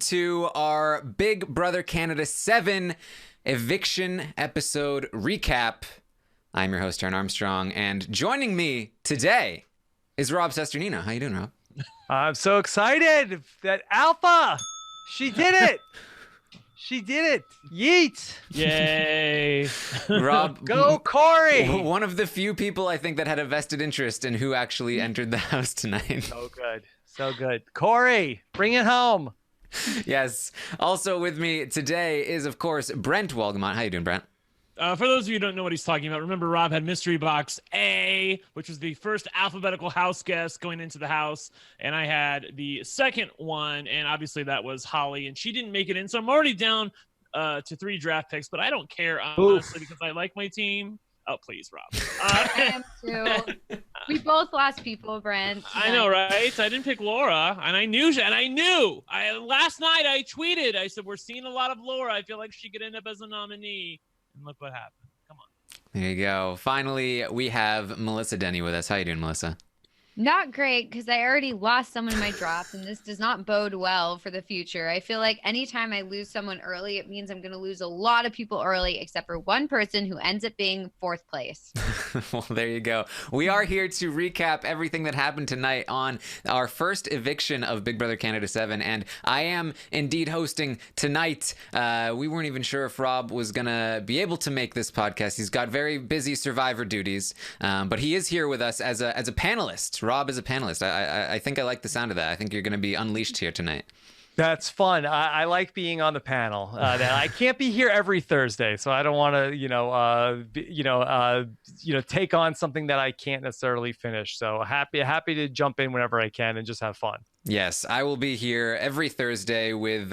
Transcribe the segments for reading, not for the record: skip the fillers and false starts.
To our Big Brother Canada 7 Eviction episode recap. I'm your host, Aaron Armstrong, and joining me today is Rob Sesternino. How you doing, Rob? I'm so excited that Alpha, she did it. She did it. Yeet. Yay. Rob, go Corey. One of the few people I think that had a vested interest in who actually entered the house tonight. So good. So good. Corey, bring it home. Yes. Also with me today is, of course, Brent Walgamont. How you doing, Brent? For those of you who don't know what he's talking about, remember Rob had Mystery Box A, which was the first alphabetical house guest going into the house, and I had the second one, and obviously that was Holly, and she didn't make it in, so I'm already down to 3 draft picks, but I don't care, honestly, because I like my team. Oh, please, Rob. I am too. We both lost people, Brent. I know, right? I didn't pick Laura, and I knew. Last night I tweeted. I said, we're seeing a lot of Laura. I feel like she could end up as a nominee. And look what happened. Come on. There you go. Finally, we have Melissa Denny with us. How you doing, Melissa? Not great, because I already lost someone in my draft, and this does not bode well for the future. I feel like anytime I lose someone early, it means I'm going to lose a lot of people early, except for one person who ends up being 4th place. Well, there you go. We are here to recap everything that happened tonight on our first eviction of Big Brother Canada 7, and I am indeed hosting tonight. We weren't even sure if Rob was going to be able to make this podcast. He's got very busy Survivor duties, but he is here with us as a panelist. Rob is a panelist. I think I like the sound of that. I think you're going to be unleashed here tonight. That's fun. I like being on the panel. I can't be here every Thursday, so I don't want to, take on something that I can't necessarily finish. So happy to jump in whenever I can and just have fun. Yes, I will be here every Thursday with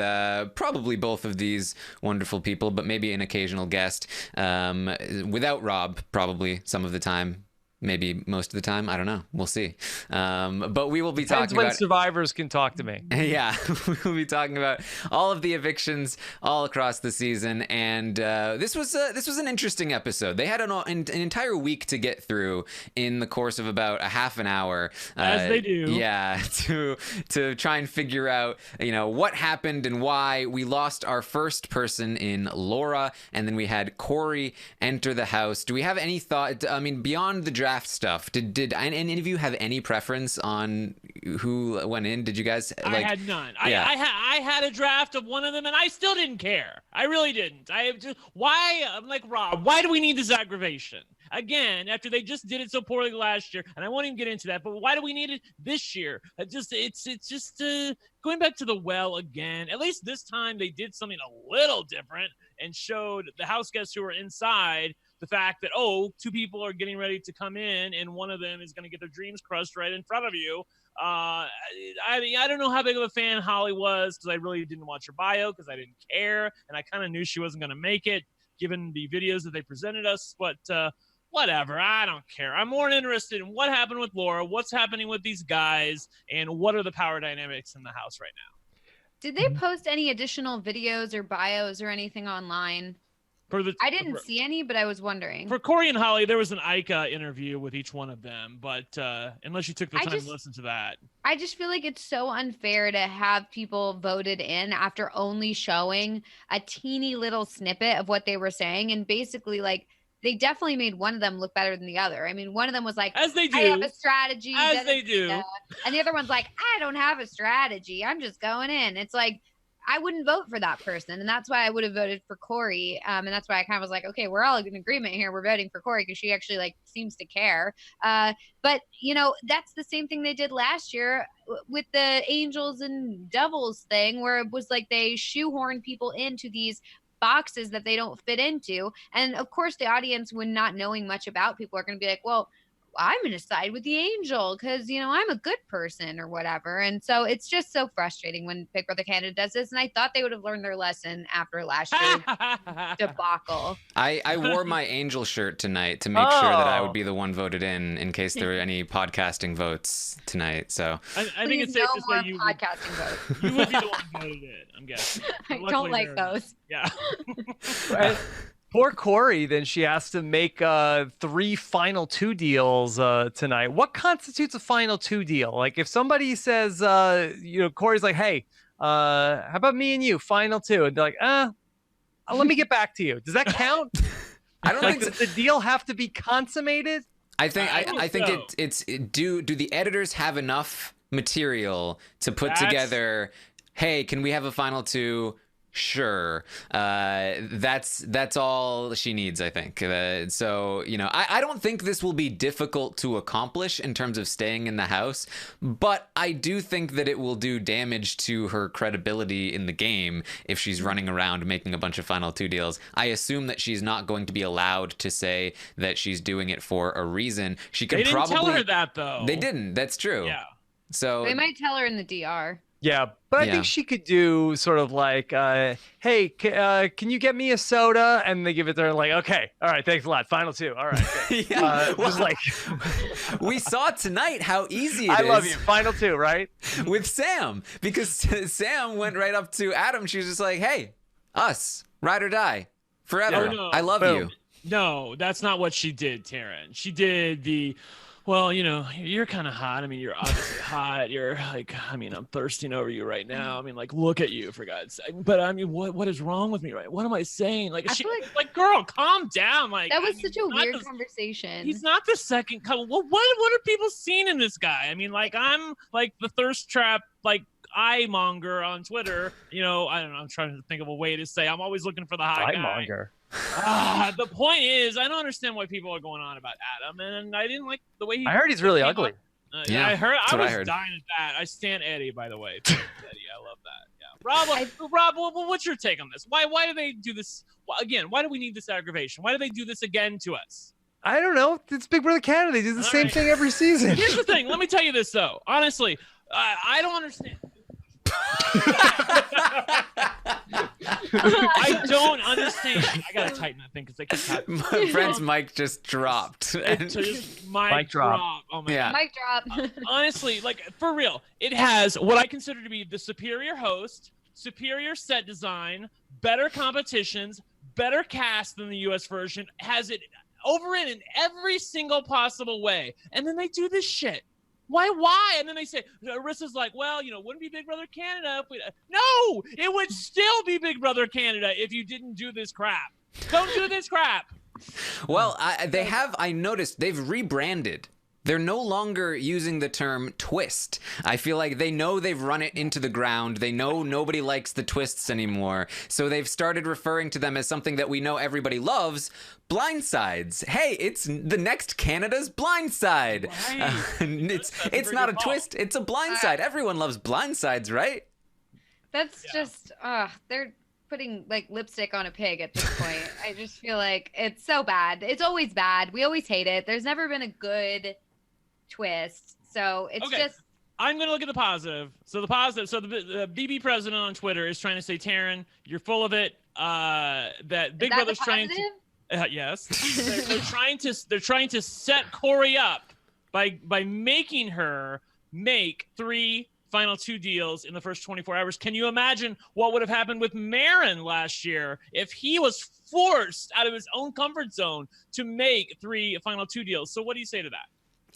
probably both of these wonderful people, but maybe an occasional guest. Without Rob, probably some of the time. Maybe most of the time. I don't know. We'll see. But we will be talking when about survivors can talk to me. Yeah, we'll be talking about all of the evictions all across the season, and this was an interesting episode. They had an entire week to get through in the course of about a half an hour. As they do. Yeah, to try and figure out what happened and why. We lost our first person in Laura, and then we had Corey enter the house. Do we have any thought? I mean, beyond the draft stuff, did any of you have any preference on who went in? Did you guys I had none. Yeah. I had a draft of one of them, and I still didn't care. I really didn't. I'm like, Rob, why do we need this aggravation again after they just did it so poorly last year? And I won't even get into that, but why do we need it this year? It's just going back to the well again. At least this time they did something a little different and showed the house guests who were inside the fact that, 2 people are getting ready to come in and one of them is going to get their dreams crushed right in front of you. I don't know how big of a fan Holly was, because I really didn't watch her bio because I didn't care, and I kind of knew she wasn't going to make it given the videos that they presented us, but whatever, I don't care. I'm more interested in what happened with Laura, what's happening with these guys, and what are the power dynamics in the house right now. Did they post any additional videos or bios or anything online? I didn't see any, but I was wondering. For Corey and Holly, there was an Ica interview with each one of them, but unless you took the time to listen to that. I just feel like it's so unfair to have people voted in after only showing a teeny little snippet of what they were saying, and basically, like, they definitely made one of them look better than the other. I mean, one of them was like, as they do. I have a strategy. As they do. And the other one's like, I don't have a strategy. I'm just going in. It's like, I wouldn't vote for that person. And that's why I would have voted for Corey. And that's why I kind of was like, okay, we're all in agreement here. We're voting for Corey because she actually seems to care. But that's the same thing they did last year with the Angels and Devils thing, where it was like they shoehorn people into these boxes that they don't fit into. And of course the audience, when not knowing much about people, are going to be like, well, I'm going to side with the angel because, I'm a good person or whatever. And so it's just so frustrating when Big Brother Canada does this. And I thought they would have learned their lesson after last year's debacle. I wore my angel shirt tonight to make sure that I would be the one voted in case there were any podcasting votes tonight. So I think it's safe to say you podcasting votes. You would be the one voted in, I'm guessing. I don't like those. Yeah. Poor Corey, then she has to make 3 final 2 deals tonight. What constitutes a final 2 deal? Like if somebody says, Corey's like, hey, How about me and you, final two? And they're like, let me get back to you. Does that count? I don't Like, think does the deal have to be consummated? I think so. do the editors have enough material to put That's- together, hey, can we have a final two? Sure. That's all she needs, I think. So, I don't think this will be difficult to accomplish in terms of staying in the house, but I do think that it will do damage to her credibility in the game if she's running around making a bunch of final two deals. I assume that she's not going to be allowed to say that she's doing it for a reason. She could They didn't probably tell her that though. They didn't. That's true. Yeah. So They might tell her in the DR. Yeah, but I Yeah. think she could do sort of like, hey, can you get me a soda? And they give it to her like, okay, all right, thanks a lot. Final two. All right. Good. yeah, Just like, we saw tonight how easy it is. I love you. Final two, right? With Sam, because Sam went right up to Adam. She was just like, hey, us, ride or die, forever. No. I love Boom. you. No, that's not what she did, Taryn. She did the, well, you're kind of hot. I mean, you're obviously hot. You're like, I mean, I'm thirsting over you right now. I mean, like, look at you, for God's sake. But I mean, what is wrong with me, right? What am I saying? Like, I she, feel like, girl, calm down. Like, That was I mean, such a not weird the- conversation. He's not the second couple. Well, what are people seeing in this guy? I mean, like, I'm like the thirst trap, like, eye monger on Twitter. I don't know. I'm trying to think of a way to say I'm always looking for the hot guy. Monger. The point is, I don't understand why people are going on about Adam, and I didn't like the way he. I heard he's really came ugly. up. Yeah, I heard. that's I what I was heard. dying at that. I stand Eddie, by the way. Eddie, I love that. Yeah, Rob, what's your take on this? Why do they do this again? Why do we need this aggravation? Why do they do this again to us? I don't know. It's Big Brother Canada. They do the All same right. thing every season. Here's the thing. Let me tell you this though. Honestly, I don't understand. I don't understand. I gotta tighten that thing because I keep My friend's mic just dropped. mic drop. Oh my Yeah. Mic drop. Honestly, like for real, it has what I consider to be the superior host, superior set design, better competitions, better cast than the US version, has it over it in every single possible way. And then they do this shit. Why? And then they say, Arissa's like, well, wouldn't be Big Brother Canada if we. No, it would still be Big Brother Canada if you didn't do this crap. Don't do this crap. Well, I noticed they've rebranded. They're no longer using the term twist. I feel like they know they've run it into the ground. They know nobody likes the twists anymore. So they've started referring to them as something that we know everybody loves, blindsides. Hey, it's the next Canada's blindside. Right. It's not a twist, it's a blindside. Everyone loves blindsides, right? That's just, they're putting like lipstick on a pig at this point. I just feel like it's so bad. It's always bad. We always hate it. There's never been a good twist. So it's Okay. just. I'm going to look at the positive. So the positive, the BB president on Twitter is trying to say, Taryn, you're full of it. That Big Is that Brother's the trying positive? to, yes, they're trying to set Corey up by making her make 3 final 2 deals in the first 24 hours. Can you imagine what would have happened with Marin last year if he was forced out of his own comfort zone to make 3 final 2 deals? So what do you say to that?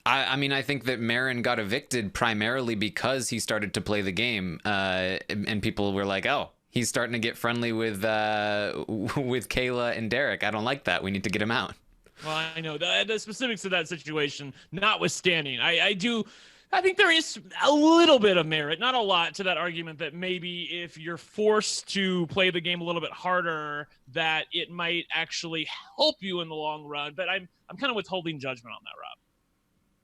I mean, I think that Marin got evicted primarily because he started to play the game, and people were like, "Oh, he's starting to get friendly with Kayla and Derek. I don't like that. We need to get him out." Well, I know the specifics of that situation notwithstanding, I think there is a little bit of merit, not a lot, to that argument that maybe if you're forced to play the game a little bit harder, that it might actually help you in the long run. But I'm kind of withholding judgment on that, Rob.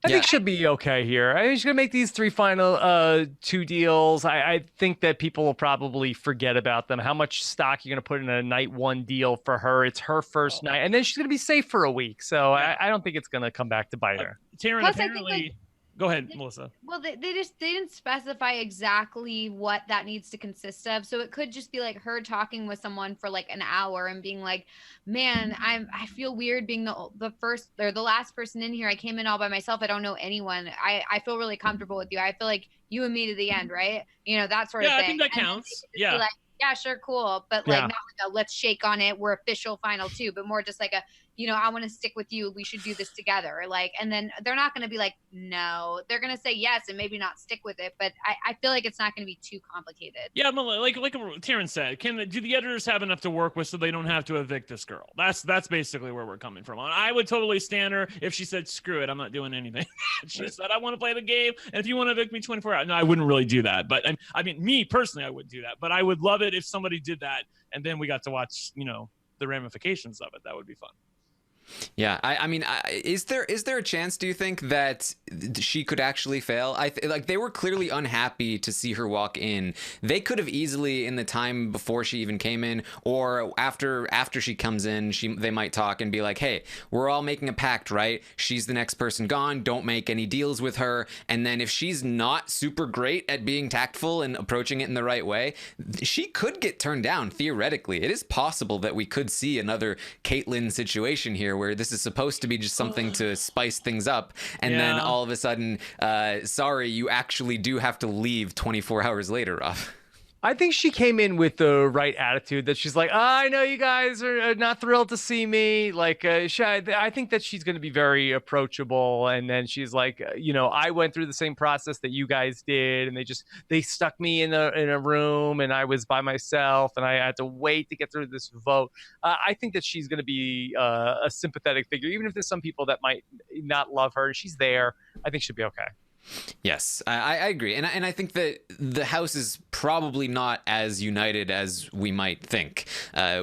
I think she'll be okay here. I think she's gonna make these 3 final 2 deals. I think that people will probably forget about them. How much stock you're gonna put in a night 1 deal for her? It's her first night, and then she's gonna be safe for a week. So I don't think it's gonna come back to bite her. Taryn, Plus, I think, apparently, go ahead, Melissa. Well, they didn't specify exactly what that needs to consist of. So it could just be like her talking with someone for like an hour and being like, "Man, I feel weird being the first or the last person in here. I came in all by myself. I don't know anyone. I feel really comfortable with you. I feel like you and me to the end, right? That sort of Yeah, thing." I think that And then counts. they could just Yeah. be like, yeah, sure, cool, but like Yeah. not with let's shake on it, we're official final two, but more just like a, I want to stick with you, we should do this together. Like, and then they're not going to be like, no, they're going to say yes and maybe not stick with it, but I feel like it's not going to be too complicated. Yeah, like Taryn said, do the editors have enough to work with so they don't have to evict this girl? That's basically where we're coming from. I would totally stand her if she said, screw it, I'm not doing anything. She said, I want to play the game, and if you want to evict me 24 hours, no, I wouldn't really do that. But I mean, me personally, I wouldn't do that, but I would love it if somebody did that, and then we got to watch, the ramifications of it. That would be fun. Yeah, I mean, is there a chance, do you think, that she could actually fail? Like, they were clearly unhappy to see her walk in. They could have easily, in the time before she even came in, or after she comes in, they might talk and be like, hey, we're all making a pact, right? She's the next person gone. Don't make any deals with her. And then if she's not super great at being tactful and approaching it in the right way, she could get turned down, theoretically. It is possible that we could see another Caitlyn situation here, where this is supposed to be just something to spice things up, and then all of a sudden, sorry, you actually do have to leave 24 hours later, Rob. I think she came in with the right attitude, that she's like, I know you guys are not thrilled to see me. Like, I think that she's going to be very approachable. And then she's like, I went through the same process that you guys did, and they stuck me in a room, and I was by myself, and I had to wait to get through this vote. I think that she's going to be a sympathetic figure, even if there's some people that might not love her. She's there. I think she'll be okay. Yes, I agree. And I think that the House is probably not as united as we might think.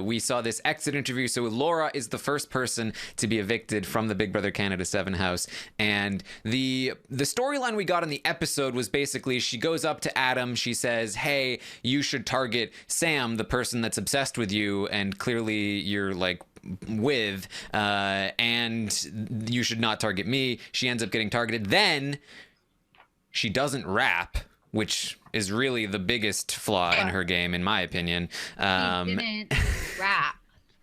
We saw this exit interview. So Laura is the first person to be evicted from the Big Brother Canada 7 house. And the storyline we got in the episode was basically she goes up to Adam. She says, hey, you should target Sam, the person that's obsessed with you. And clearly you're like with, and you should not target me. She ends up getting targeted. Then she doesn't rap, which is really the biggest flaw in her game, in my opinion. She didn't rap,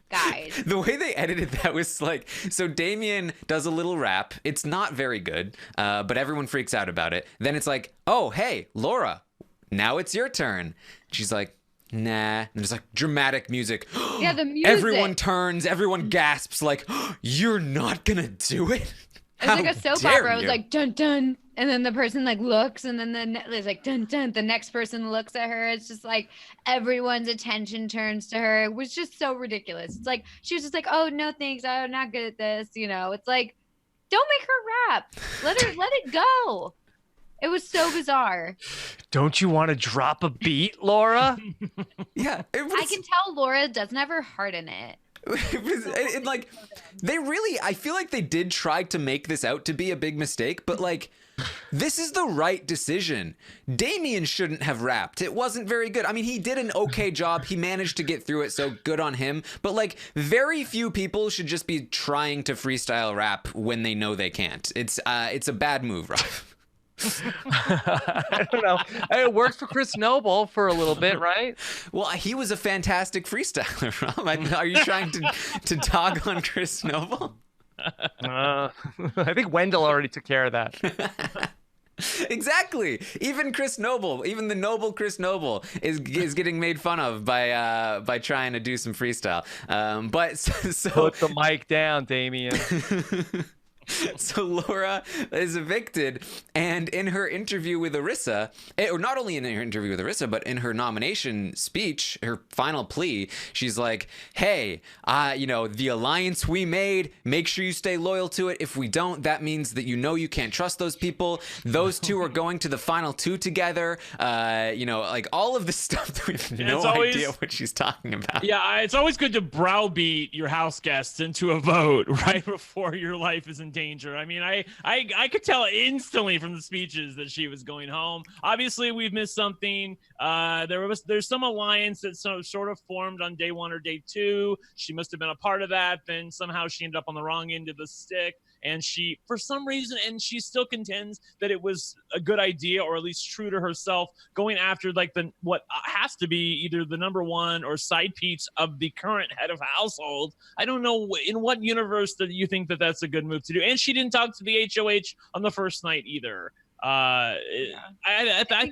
guys. The way they edited that was like, so Damien does a little rap. It's not very good, but everyone freaks out about it. Then it's like, oh, hey, Laura, now it's your turn. She's like, nah. And there's like dramatic music. Yeah, the music. Everyone turns, everyone gasps like, you're not gonna do it? It's like a soap opera. It was like dun dun, and then the person like looks, and then it's like dun dun. The next person looks at her. It's just like everyone's attention turns to her. It was just so ridiculous. It's like she was just like, "Oh no, thanks. I'm not good at this." It's like, don't make her rap. Let it go. It was so bizarre. Don't you want to drop a beat, Laura? Yeah, I can tell Laura doesn't have her heart in it. It like, I feel like they did try to make this out to be a big mistake, but like, this is the right decision. Damien shouldn't have rapped. It wasn't very good. I mean, he did an okay job. He managed to get through it, so good on him. But like, very few people should just be trying to freestyle rap when they know they can't. It's a bad move, Rob. I don't know. It worked for Chris Noble for a little bit, right? Well, he was a fantastic freestyler, Rob. Are you trying to dog on Chris Noble? I think Wendell already took care of that. Exactly. Even Chris Noble, even the noble Chris Noble is getting made fun of by trying to do some freestyle. But so put the mic down, Damien. So Laura is evicted, and in her interview with Arissa, or not only in her interview with Arissa, but in her nomination speech, her final plea, she's like, hey, the alliance we made, make sure you stay loyal to it. If we don't, that means that you can't trust those people. Those two are going to the final two together. Like all of this stuff that we have no idea what she's talking about. Yeah, it's always good to browbeat your house guests into a vote right before your life is in danger. I mean, I could tell instantly from the speeches that she was going home. Obviously, we've missed something. There's some alliance that sort of formed on day one or day two. She must have been a part of that. Then somehow she ended up on the wrong end of the stick. And she, for some reason, and she still contends that it was a good idea, or at least true to herself, going after like what has to be either the number one or side piece of the current head of household. I don't know in what universe that you think that that's a good move to do. And she didn't talk to the HOH on the first night either. I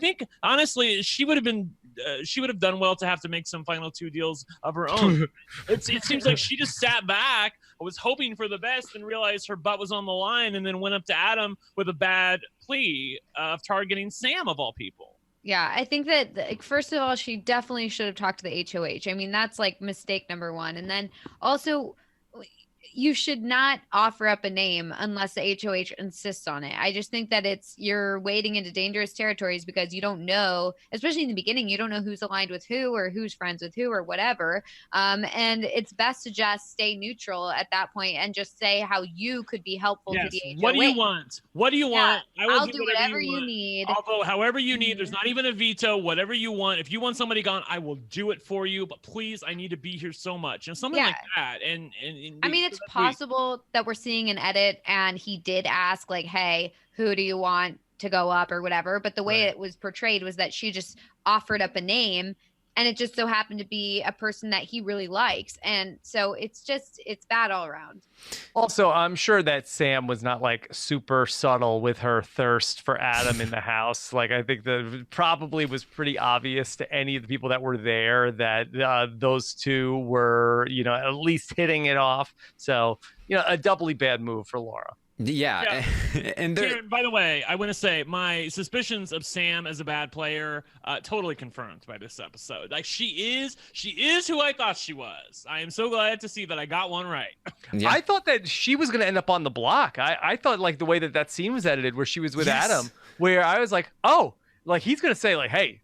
think honestly she would have been have done well to have to make some final 2 deals of her own. It seems like she just sat back, was hoping for the best, and realized her butt was on the line, and then went up to Adam with a bad plea of targeting Sam of all people. Yeah, I think that like, first of all, she definitely should have talked to the HOH. I mean, that's like mistake number one. And then also, you should not offer up a name unless the HOH insists on it. I just think that you're wading into dangerous territories because you don't know, especially in the beginning, you don't know who's aligned with who or who's friends with who or whatever. And it's best to just stay neutral at that point and just say how you could be helpful to the HOH. What do you want? What do you want? I'll do whatever you need. I'll vote however you need. There's not even a veto. Whatever you want. If you want somebody gone, I will do it for you. But please, I need to be here so much. And something like that. And I mean, it's possible that we're seeing an edit and he did ask like, hey, who do you want to go up or whatever, but the way it was portrayed was that she just offered up a name, and it just so happened to be a person that he really likes, and so it's bad all around. Also, I'm sure that Sam was not like super subtle with her thirst for Adam in the house. Like, I think that probably was pretty obvious to any of the people that were there that those two were, at least hitting it off. So, a doubly bad move for Laura. Yeah. And Karen, by the way, I want to say my suspicions of Sam as a bad player totally confirmed by this episode. Like, she is who I thought she was. I am so glad to see that I got one right. Yeah. I thought that she was going to end up on the block. I thought like the way that scene was edited where she was with Adam, where I was like, oh, like he's going to say like, hey,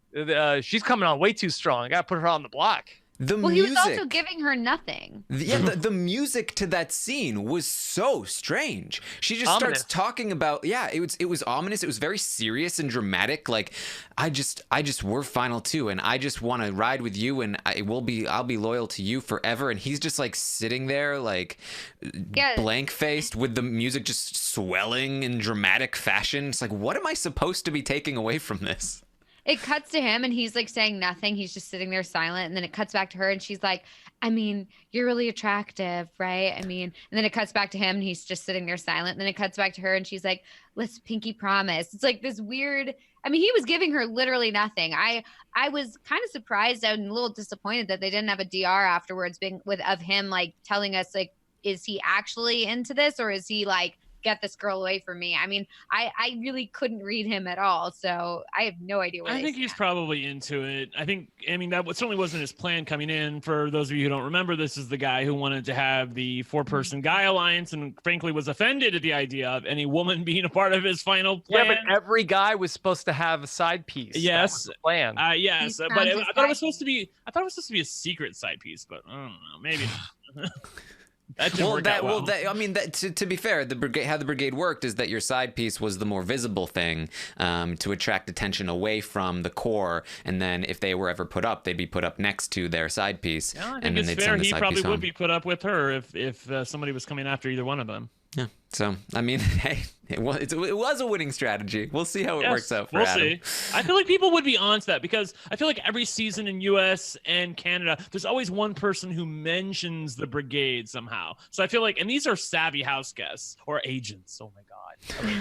she's coming on way too strong. I got to put her on the block. He was also giving her nothing. The music to that scene was so strange. She just starts talking about, it was ominous. It was very serious and dramatic. Like, we're final 2, and I just want to ride with you, and I'll be loyal to you forever. And he's just like sitting there, like blank faced, with the music just swelling in dramatic fashion. It's like, what am I supposed to be taking away from this? It cuts to him and he's like saying nothing. He's just sitting there silent. And then it cuts back to her and she's like, I mean, you're really attractive, right? I mean, and then it cuts back to him and he's just sitting there silent. And then it cuts back to her and she's like, let's pinky promise. It's like this weird, I mean, he was giving her literally nothing. I was kind of surprised and a little disappointed that they didn't have a DR afterwards of him like telling us like, is he actually into this or is he like, get this girl away from me? I mean, I really couldn't read him at all, so I have no idea what I think he's probably into it. I mean, that certainly wasn't his plan coming in. For those of you who don't remember, this is the guy who wanted to have the 4-person guy alliance and frankly was offended at the idea of any woman being a part of his final plan. Yeah, but every guy was supposed to have a side piece. Yes. Plan. Yes, but I thought it was supposed to be a secret side piece, but I don't know, maybe not. To be fair, how the brigade worked is that your side piece was the more visible thing to attract attention away from the core, and then if they were ever put up, they'd be put up next to their side piece. Yeah, I think it's fair. He probably would be put up with her if somebody was coming after either one of them. Yeah. So, I mean, hey, it was a winning strategy. We'll see how it works out for Adam. We'll see. I feel like people would be onto that because I feel like every season in U.S. and Canada, there's always one person who mentions the brigade somehow. So I feel like, and these are savvy house guests or agents. Oh, my God.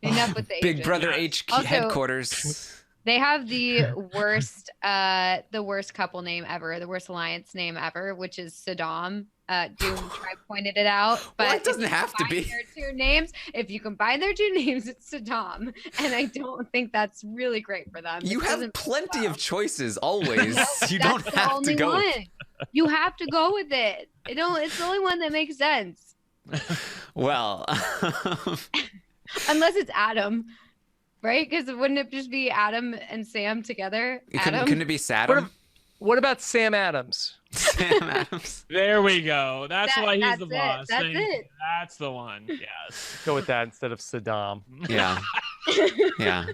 Enough with the Big Brother HQ also, headquarters. They have the worst couple name ever, the worst alliance name ever, which is Saddam. Doom Tribe pointed it out, but it doesn't have to be. Their 2 names. If you combine their 2 names, it's Saddam, and I don't think that's really great for them. You have plenty of choices always. You don't have to go. You have to go with it. It's the only one that makes sense. Well, unless it's Adam, right? Because wouldn't it just be Adam and Sam together? Couldn't it be Saddam? What about Sam Adams? Sam Adams. There we go. That's why he's the boss. That's it. That's the one. Yes. Go with that instead of Saddam. Yeah. Yeah.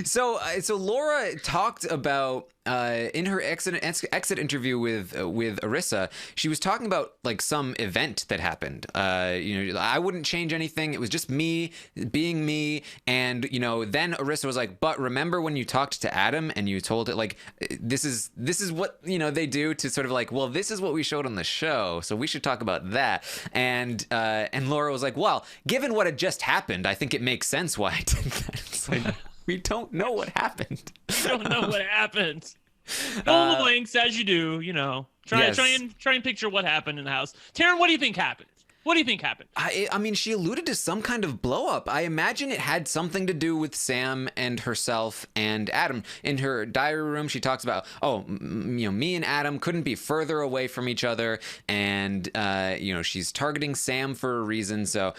So Laura talked about in her exit interview with Arissa, she was talking about like some event that happened. I wouldn't change anything. It was just me being me. And then Arissa was like, but remember when you talked to Adam and you told it like this is what they do to sort of like, well, this is what we showed on the show, so we should talk about that. And Laura was like, well, given what had just happened, I think it makes sense why I did that. It's like, We don't know what happened. I don't know what happened. Fill in the blanks as you do. Try and picture what happened in the house. Taryn, what do you think happened? What do you think happened? I mean, she alluded to some kind of blow up. I imagine it had something to do with Sam and herself and Adam. In her diary room, she talks about, me and Adam couldn't be further away from each other, and she's targeting Sam for a reason. So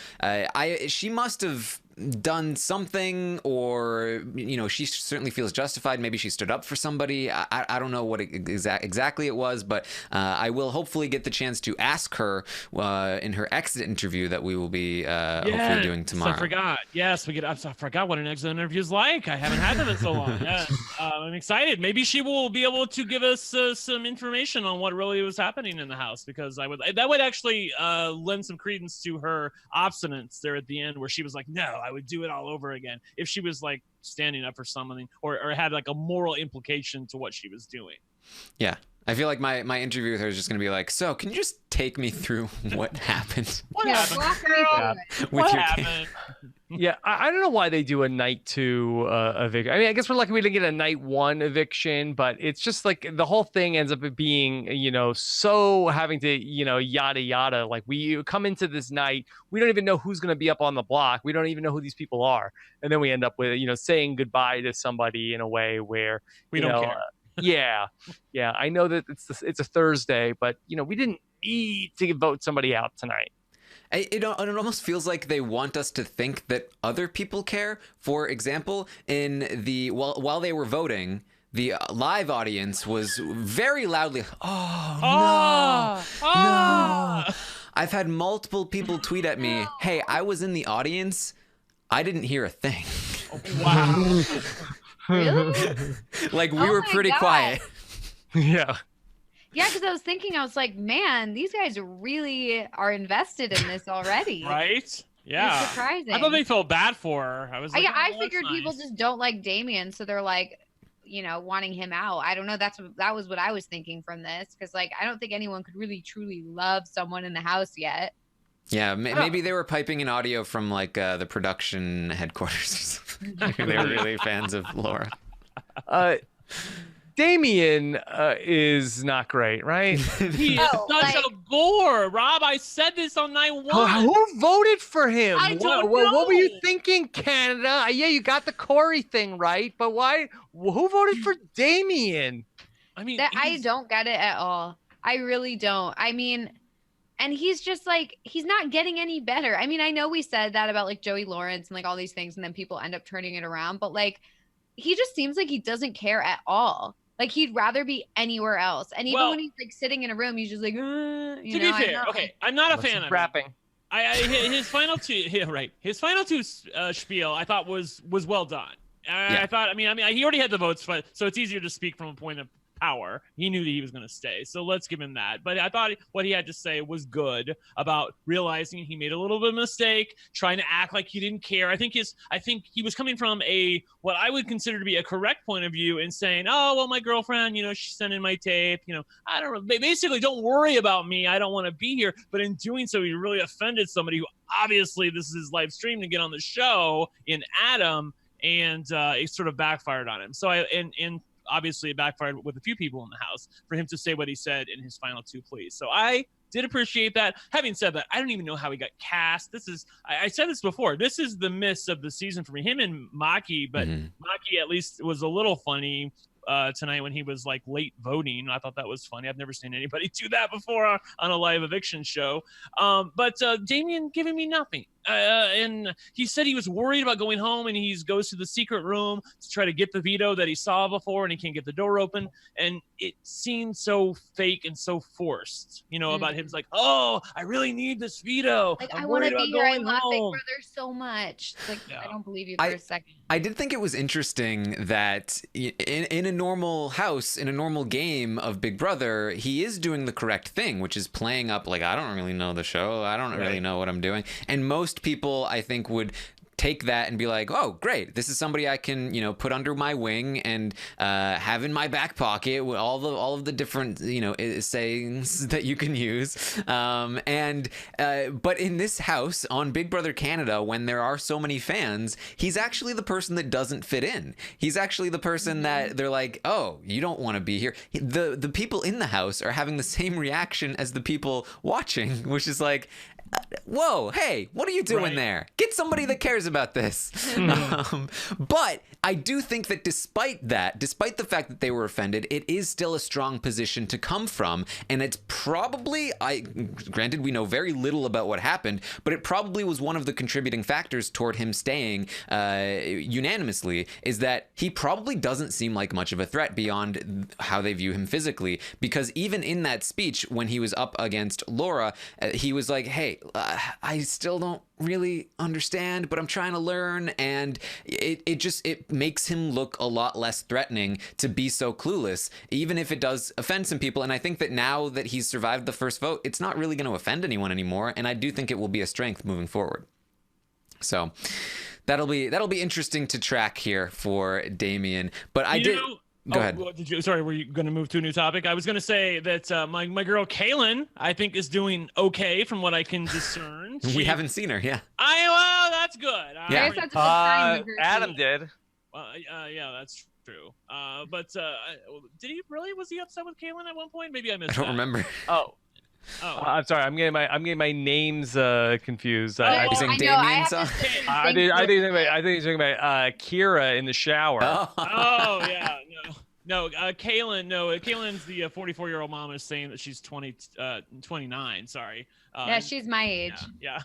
she must have done something, or she certainly feels justified. Maybe she stood up for somebody. I don't know what exactly it was, but I will hopefully get the chance to ask her in her exit interview that we will be hopefully doing tomorrow. I forgot. Yes, I forgot what an exit interview is like. I haven't had them in so long. Yes. I'm excited. Maybe she will be able to give us some information on what really was happening in the house, because that would actually lend some credence to her obstinance there at the end, where she was like, no, I would do it all over again, if she was like standing up for something or had like a moral implication to what she was doing. Yeah. I feel like my interview with her is just going to be like, so can you just take me through what happened? What happened? What happened? Yeah, I don't know why they do a night 2 eviction. I mean, I guess we're lucky we didn't get a night 1 eviction, but it's just like the whole thing ends up being, so having to, yada yada. Like, we come into this night, we don't even know who's going to be up on the block. We don't even know who these people are, and then we end up with, saying goodbye to somebody in a way where we don't care. Yeah. I know that it's a Thursday, but we didn't need to vote somebody out tonight. It almost feels like they want us to think that other people care. For example, while they were voting, the live audience was very loudly, no. I've had multiple people tweet at me, hey, I was in the audience, I didn't hear a thing. Wow. Really? Like, we were pretty quiet. Yeah. Yeah, because I was thinking, I was like, man, these guys really are invested in this already. Right? Yeah. It's surprising. I thought they felt bad for her. I was like, I figured people just don't like Damien, so they're like, wanting him out. I don't know. That was what I was thinking from this, because like I don't think anyone could really truly love someone in the house yet. Yeah, maybe they were piping in audio from like the production headquarters. They were really fans of Laura. Damien is not great, right? He is such a bore, Rob. I said this on night 1. Who voted for him? I don't know. What were you thinking, Canada? Yeah, you got the Corey thing right, but why? Who voted for Damien? I mean, I don't get it at all. I really don't. I mean, and he's just like, he's not getting any better. I mean, I know we said that about like Joey Lawrence and like all these things, and then people end up turning it around, but like, he just seems like he doesn't care at all. Like, he'd rather be anywhere else. And even when he's like sitting in a room, he's just like, to be fair, okay, I'm not a fan of rapping. His final two, His final two spiel I thought was well done. I thought, I mean, he already had the votes, so it's easier to speak from a point of power. He knew that he was going to stay, so let's give him that. But I thought what he had to say was good about realizing he made a little bit of a mistake, trying to act like he didn't care. I think he was coming from what I would consider to be a correct point of view and saying, oh, well, my girlfriend, she sent in my tape, I don't basically don't worry about me, I don't want to be here. But in doing so, he really offended somebody who obviously this is his live stream to get on the show in Adam, and it sort of backfired on him. So obviously it backfired with a few people in the house for him to say what he said in his final 2 pleas. So I did appreciate that. Having said that, I don't even know how he got cast. I said this before, this is the miss of the season for me. Him and Maki, but Maki at least was a little funny tonight when he was like late voting. I thought that was funny. I've never seen anybody do that before on a live eviction show. But Damien giving me nothing. And he said he was worried about going home, and he goes to the secret room to try to get the veto that he saw before, and he can't get the door open. And it seemed so fake and so forced, about him. It's like, oh, I really need this veto. Like, I want to be here. I love Big Brother so much. Like, yeah. I don't believe you for a second. I did think it was interesting that in a normal house, in a normal game of Big Brother, he is doing the correct thing, which is playing up like, I don't really know the show. I don't really know what I'm doing. And most people, I think, would take that and be like, oh, great, this is somebody I can, you know, put under my wing and have in my back pocket with all of the different, you know, sayings that you can use. But in this house on Big Brother Canada, when there are so many fans, he's actually the person that doesn't fit in. He's actually the person that they're like, oh, you don't want to be here. The people in the house are having the same reaction as the people watching, which is like, whoa, hey, what are you doing there? Get somebody that cares about this. But I do think that despite the fact that they were offended, it is still a strong position to come from. And it's probably, granted, we know very little about what happened, but it probably was one of the contributing factors toward him staying unanimously, is that he probably doesn't seem like much of a threat beyond how they view him physically. Because even in that speech, when he was up against Laura, he was like, hey, I still don't really understand, but I'm trying to learn, and it makes him look a lot less threatening to be so clueless, even if it does offend some people. And I think that now that he's survived the first vote, it's not really going to offend anyone anymore, and I do think it will be a strength moving forward. So that'll be interesting to track here for Damien. But Go ahead. Sorry, were you going to move to a new topic? I was going to say that my girl Kaylin, I think, is doing okay from what I can discern. We haven't seen her, yeah. Well, that's good. I guess that's a good sign with her Adam too. did. Yeah, that's true. But did he really? Was he upset with Kaylin at one point? Maybe I missed. I don't remember. Oh. I'm sorry. I'm getting my names confused. I think Damien's I think he's talking about Kira in the shower. Oh yeah, no, Kaylin. No, Kaylin's the 44-year-old mom is saying that she's 29. Sorry. Yeah, she's my age. Yeah.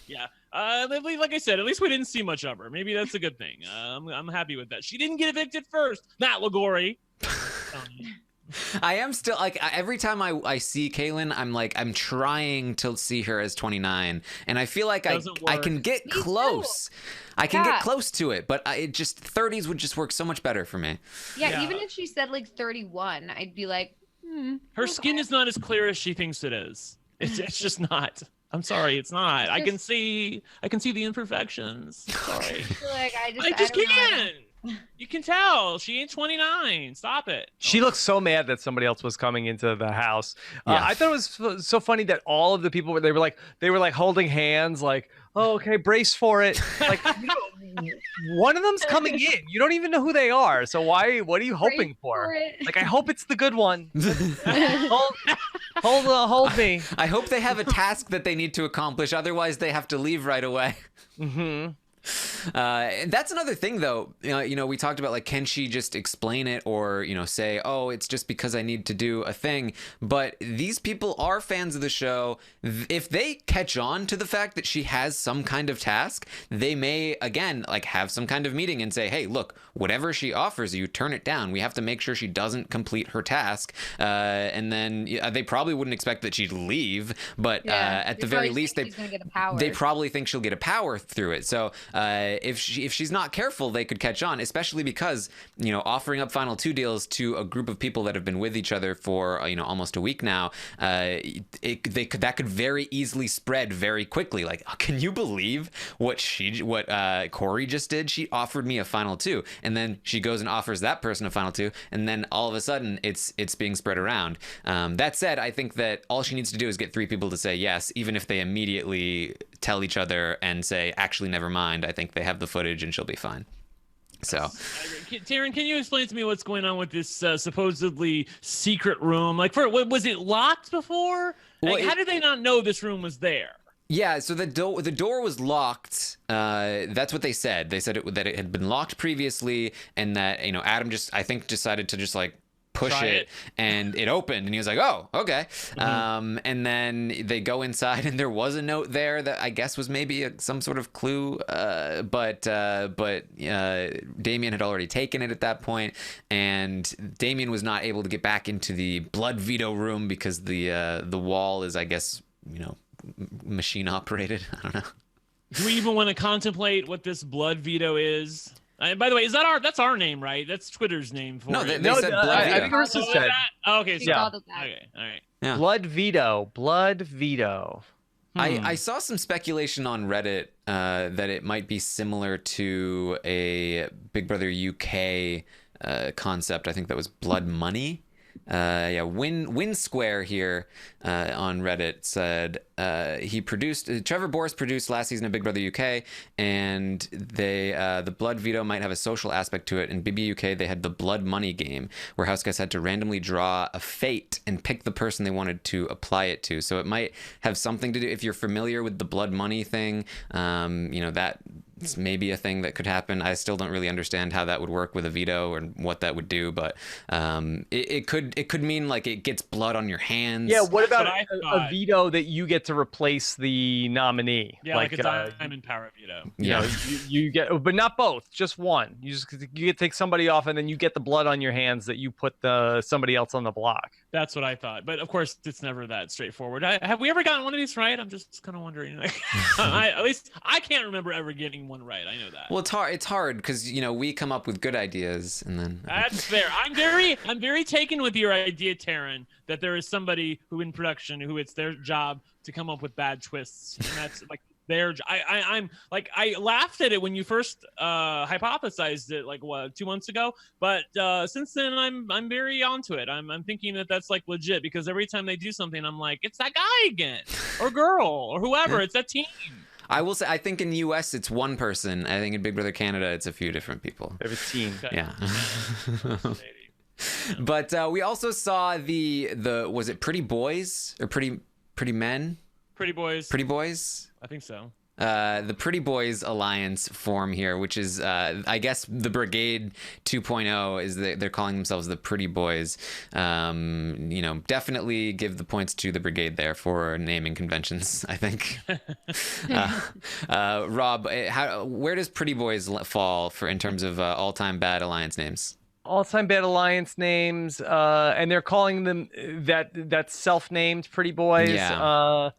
Yeah. Like I said, at least we didn't see much of her. Maybe that's a good thing. I'm happy with that. She didn't get evicted first. Matt Lagori. I am still like, every time I see Kaylin, I'm trying to see her as 29, and I feel like I can get close. I can get close to it, but it just 30s would just work so much better for me. Yeah, even if she said like 31, I'd be like, her skin is not as clear as she thinks it is. It's just not. I'm sorry, it's not. I can see the imperfections. Sorry. Like, I just can't. You can tell she ain't 29. Stop it. She looked so mad that somebody else was coming into the house. I thought it was so funny that all of the people they were like holding hands, like, oh, okay, brace for it. Like, one of them's coming in. You don't even know who they are. So what are you hoping for? Like, I hope it's the good one. Hold me. I hope they have a task that they need to accomplish. Otherwise, they have to leave right away. Mm-hmm. And that's another thing, though. We talked about, like, can she just explain it, or say, oh, it's just because I need to do a thing. But these people are fans of the show. If they catch on to the fact that she has some kind of task, they may again have some kind of meeting and say, hey, look, whatever she offers you, turn it down. We have to make sure she doesn't complete her task. And then they probably wouldn't expect that she'd leave, but at the very least, they probably think she'll get a power through it. So if she's not careful, they could catch on, especially because, offering up final 2 deals to a group of people that have been with each other for, almost a week now, that could very easily spread very quickly. Like, can you believe what Corey just did? She offered me a final 2, and then she goes and offers that person a final 2, and then all of a sudden it's being spread around. That said, I think that all she needs to do is get 3 people to say yes, even if they immediately tell each other and say, actually, never mind, I think they have the footage and she'll be fine. So, Taryn, can you explain to me what's going on with this supposedly secret room? Like, was it locked before? How did they not know this room was there? Yeah, so the door was locked. That's what they said. They said that it had been locked previously, and that Adam decided to push it, and it opened, and he was like, oh, okay. Mm-hmm. And then they go inside, and there was a note there that I guess was maybe some sort of clue, but Damien had already taken it at that point, and Damien was not able to get back into the blood veto room because the wall is, I guess, machine operated. I don't know. Do we even want to contemplate what this blood veto is? By the way, that's our name, right? That's Twitter's name for it. They said blood veto. I think Marissa said. Okay, so okay, all right. Yeah. Blood veto. I saw some speculation on Reddit that it might be similar to a Big Brother UK concept. I think that was Blood Money. Win Square here on Reddit said Trevor Boris produced last season of Big Brother UK, and the blood veto might have a social aspect to it. In BB UK, they had the Blood Money game, where house guests had to randomly draw a fate and pick the person they wanted to apply it to. So it might have something to do, if you're familiar with the Blood Money thing, that it's maybe a thing that could happen. I still don't really understand how that would work with a veto or what that would do, but it could mean like it gets blood on your hands. Yeah, what about That's what I a thought. veto that you get to replace the nominee? Yeah, like a diamond power veto. You you get, but not both, just one. You get to take somebody off, and then you get the blood on your hands that you put somebody else on the block. That's what I thought. But of course, it's never that straightforward. Have we ever gotten one of these right? I'm just kind of wondering. At least I can't remember ever getting one right. I know that. Well, it's hard because we come up with good ideas and then. That's fair. I'm very taken with your idea, Taryn, that there is somebody who in production who it's their job to come up with bad twists, and that's like their. I'm like, I laughed at it when you first hypothesized it, like 2 months ago, but since then I'm very onto it. I'm thinking that that's like legit, because every time they do something, I'm like, it's that guy again, or girl, or whoever. It's that team. I will say, I think in the U.S. it's one person. I think in Big Brother Canada it's a few different people. They have a team. Okay. Yeah. But we also saw the was it Pretty Boys or Pretty Men? Pretty Boys. Pretty Boys? I think so. The Pretty Boys Alliance form here, which is, I guess, the Brigade 2.0, is they're calling themselves the Pretty Boys. Definitely give the points to the Brigade there for naming conventions, I think. Rob, where does Pretty Boys fall in terms of all-time bad alliance names? All-time bad alliance names, and they're calling them that self-named Pretty Boys. Yeah.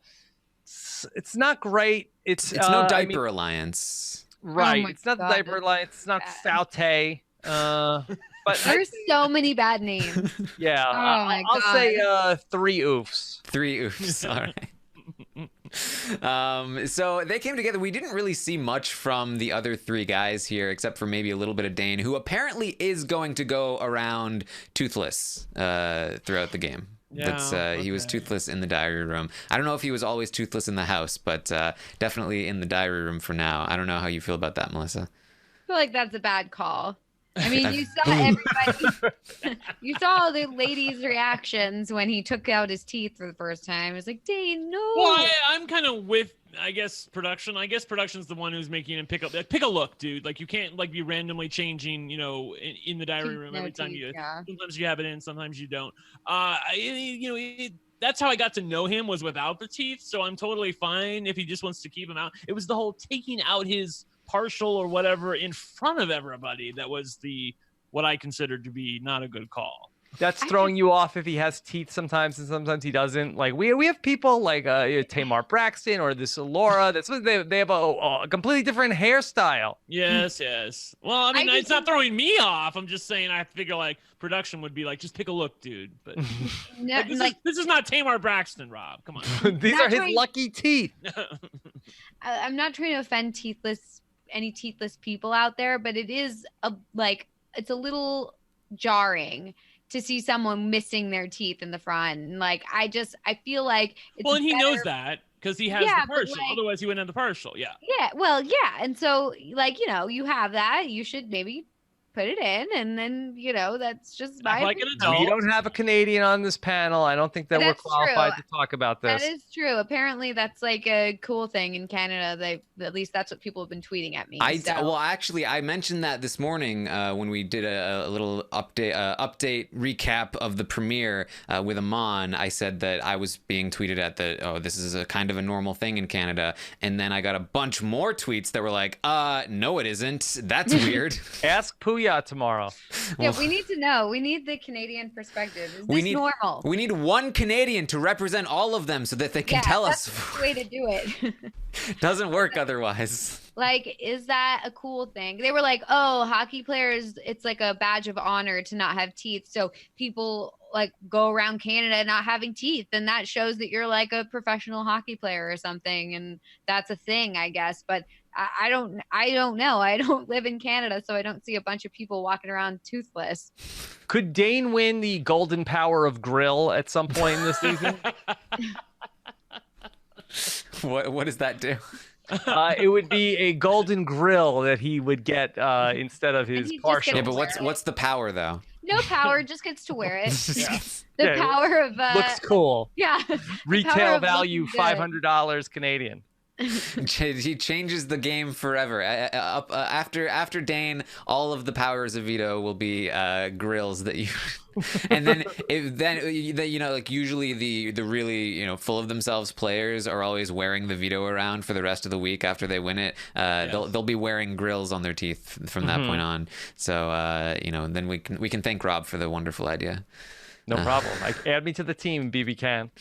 It's not great. It's no diaper alliance. Right. Oh it's not God, the diaper alliance. It's not Faute. But There's so many bad names. yeah, Oh my I'll God. say 3 oofs. 3 oofs. All right. So they came together. We didn't really see much from the other 3 guys here, except for maybe a little bit of Dane, who apparently is going to go around toothless throughout the game. Yeah, He was toothless in the diary room. I don't know if he was always toothless in the house, but definitely in the diary room for now. I don't know how you feel about that, Melissa. I feel like that's a bad call. I mean, you saw everybody. You saw the ladies' reactions when he took out his teeth for the first time. It was like, Dane, no. Well, I'm kind of with, I guess, production. I guess production's the one who's making him pick a look, dude. Like, you can't be randomly changing, in the diary room every time you. Yeah. Sometimes you have it in, sometimes you don't. That's how I got to know him, was without the teeth. So I'm totally fine if he just wants to keep him out. It was the whole taking out his partial or whatever in front of everybody that was what I considered to be not a good call. That's throwing you off if he has teeth sometimes and sometimes he doesn't. Like we have people like Tamar Braxton or this Laura. That's what they have a completely different hairstyle. Yes. Well, I mean, it's not think- throwing me off. I'm just saying I figure like production would be like, just pick a look, dude. But No, this is not Tamar Braxton, Rob. Come on. These Not are his trying- lucky teeth. I'm not trying to offend any teethless people out there, but it is it's a little jarring to see someone missing their teeth in the front. And I feel like it's Well, and he knows better- that because he has Yeah, the but, partial. Otherwise, he wouldn't have the partial. Yeah. Yeah, well, yeah. And so you have that. You should maybe put it in, and then that's just my Like an opinion. adult. We don't have a Canadian on this panel. I don't think that we're That's qualified true. to talk about this. That is true. Apparently, that's like a cool thing in Canada. At least that's what people have been tweeting at me. Well, actually, I mentioned that this morning when we did a little update recap of the premiere with Amon. I said that I was being tweeted at that, this is a kind of a normal thing in Canada, and then I got a bunch more tweets that were like, no, it isn't. That's weird. Ask Puya tomorrow. Yeah, we need to know. We need the Canadian perspective. Is this normal? We need one Canadian to represent all of them so that they can tell that's us. the way to do it. Doesn't work otherwise. Is that a cool thing? They were like, oh, hockey players, it's like a badge of honor to not have teeth. So people like go around Canada not having teeth, and that shows that you're like a professional hockey player or something, and that's a thing, I guess. But I don't know. I don't live in Canada, so I don't see a bunch of people walking around toothless. Could Dane win the golden power of grill at some point in the season? What does that do? It would be a golden grill that he would get instead of his he'd just partial. Yeah, get but wear it. what's the power though? No power, just gets to wear it. Yeah. The Yeah, power of Looks cool. yeah. power Retail of value looking good. $500 Canadian. He changes the game forever. After Dane, all of the powers of veto will be grills that you, and then like usually the really full of themselves players are always wearing the veto around for the rest of the week after they win it. They'll be wearing grills on their teeth from that point on. So then we can thank Rob for the wonderful idea. No problem. Add me to the team, BB Can.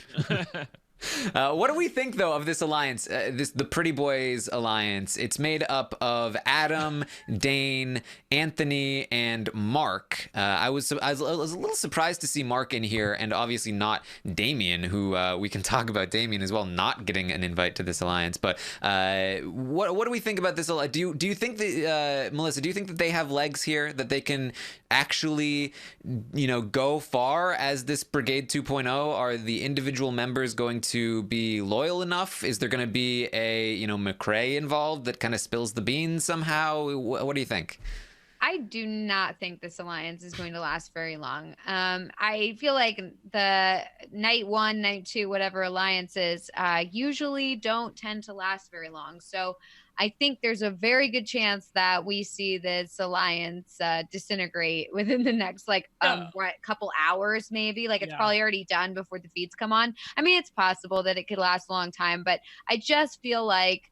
What do we think though of this alliance? The Pretty Boys alliance. It's made up of Adam, Dane, Anthony, and Mark. I was a little surprised to see Mark in here, and obviously not Damien, who we can talk about Damien as well, not getting an invite to this alliance. But what do we think about this? Do you think that Melissa? Do you think that they have legs here, that they can actually go far as this Brigade 2.0? Are the individual members going to be loyal enough? Is there going to be a McRae involved that kind of spills the beans somehow? What do you think? I do not think this alliance is going to last very long. I feel like the night 1, night 2, whatever alliances usually don't tend to last very long. So I think there's a very good chance that we see this alliance disintegrate within the next couple hours, maybe. Like it's probably already done before the feeds come on. I mean, it's possible that it could last a long time, but I feel like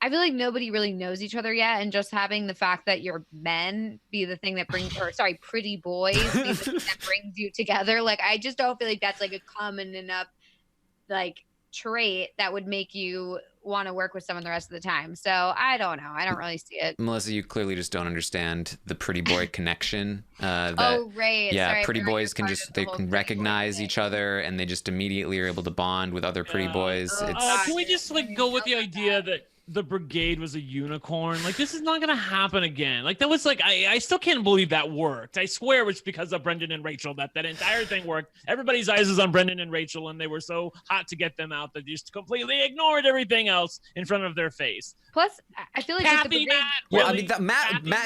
nobody really knows each other yet, and just having the fact that your men be the thing that brings, pretty boys be the thing that brings you together. Like I just don't feel like that's like a common enough trait that would make you want to work with someone the rest of the time. So I don't know. I don't really see it. Melissa, you clearly just don't understand the pretty boy connection. Oh, right. Yeah, Sorry, pretty boys can recognize each other, and they just immediately are able to bond with other pretty boys. Can we just go with the idea that the Brigade was a unicorn? Like, this is not gonna happen again. Like, that was I still can't believe that worked. I swear it was because of Brendan and Rachel that entire thing worked. Everybody's eyes was on Brendan and Rachel, and they were so hot to get them out that they just completely ignored everything else in front of their face. Plus, I feel like Kathy,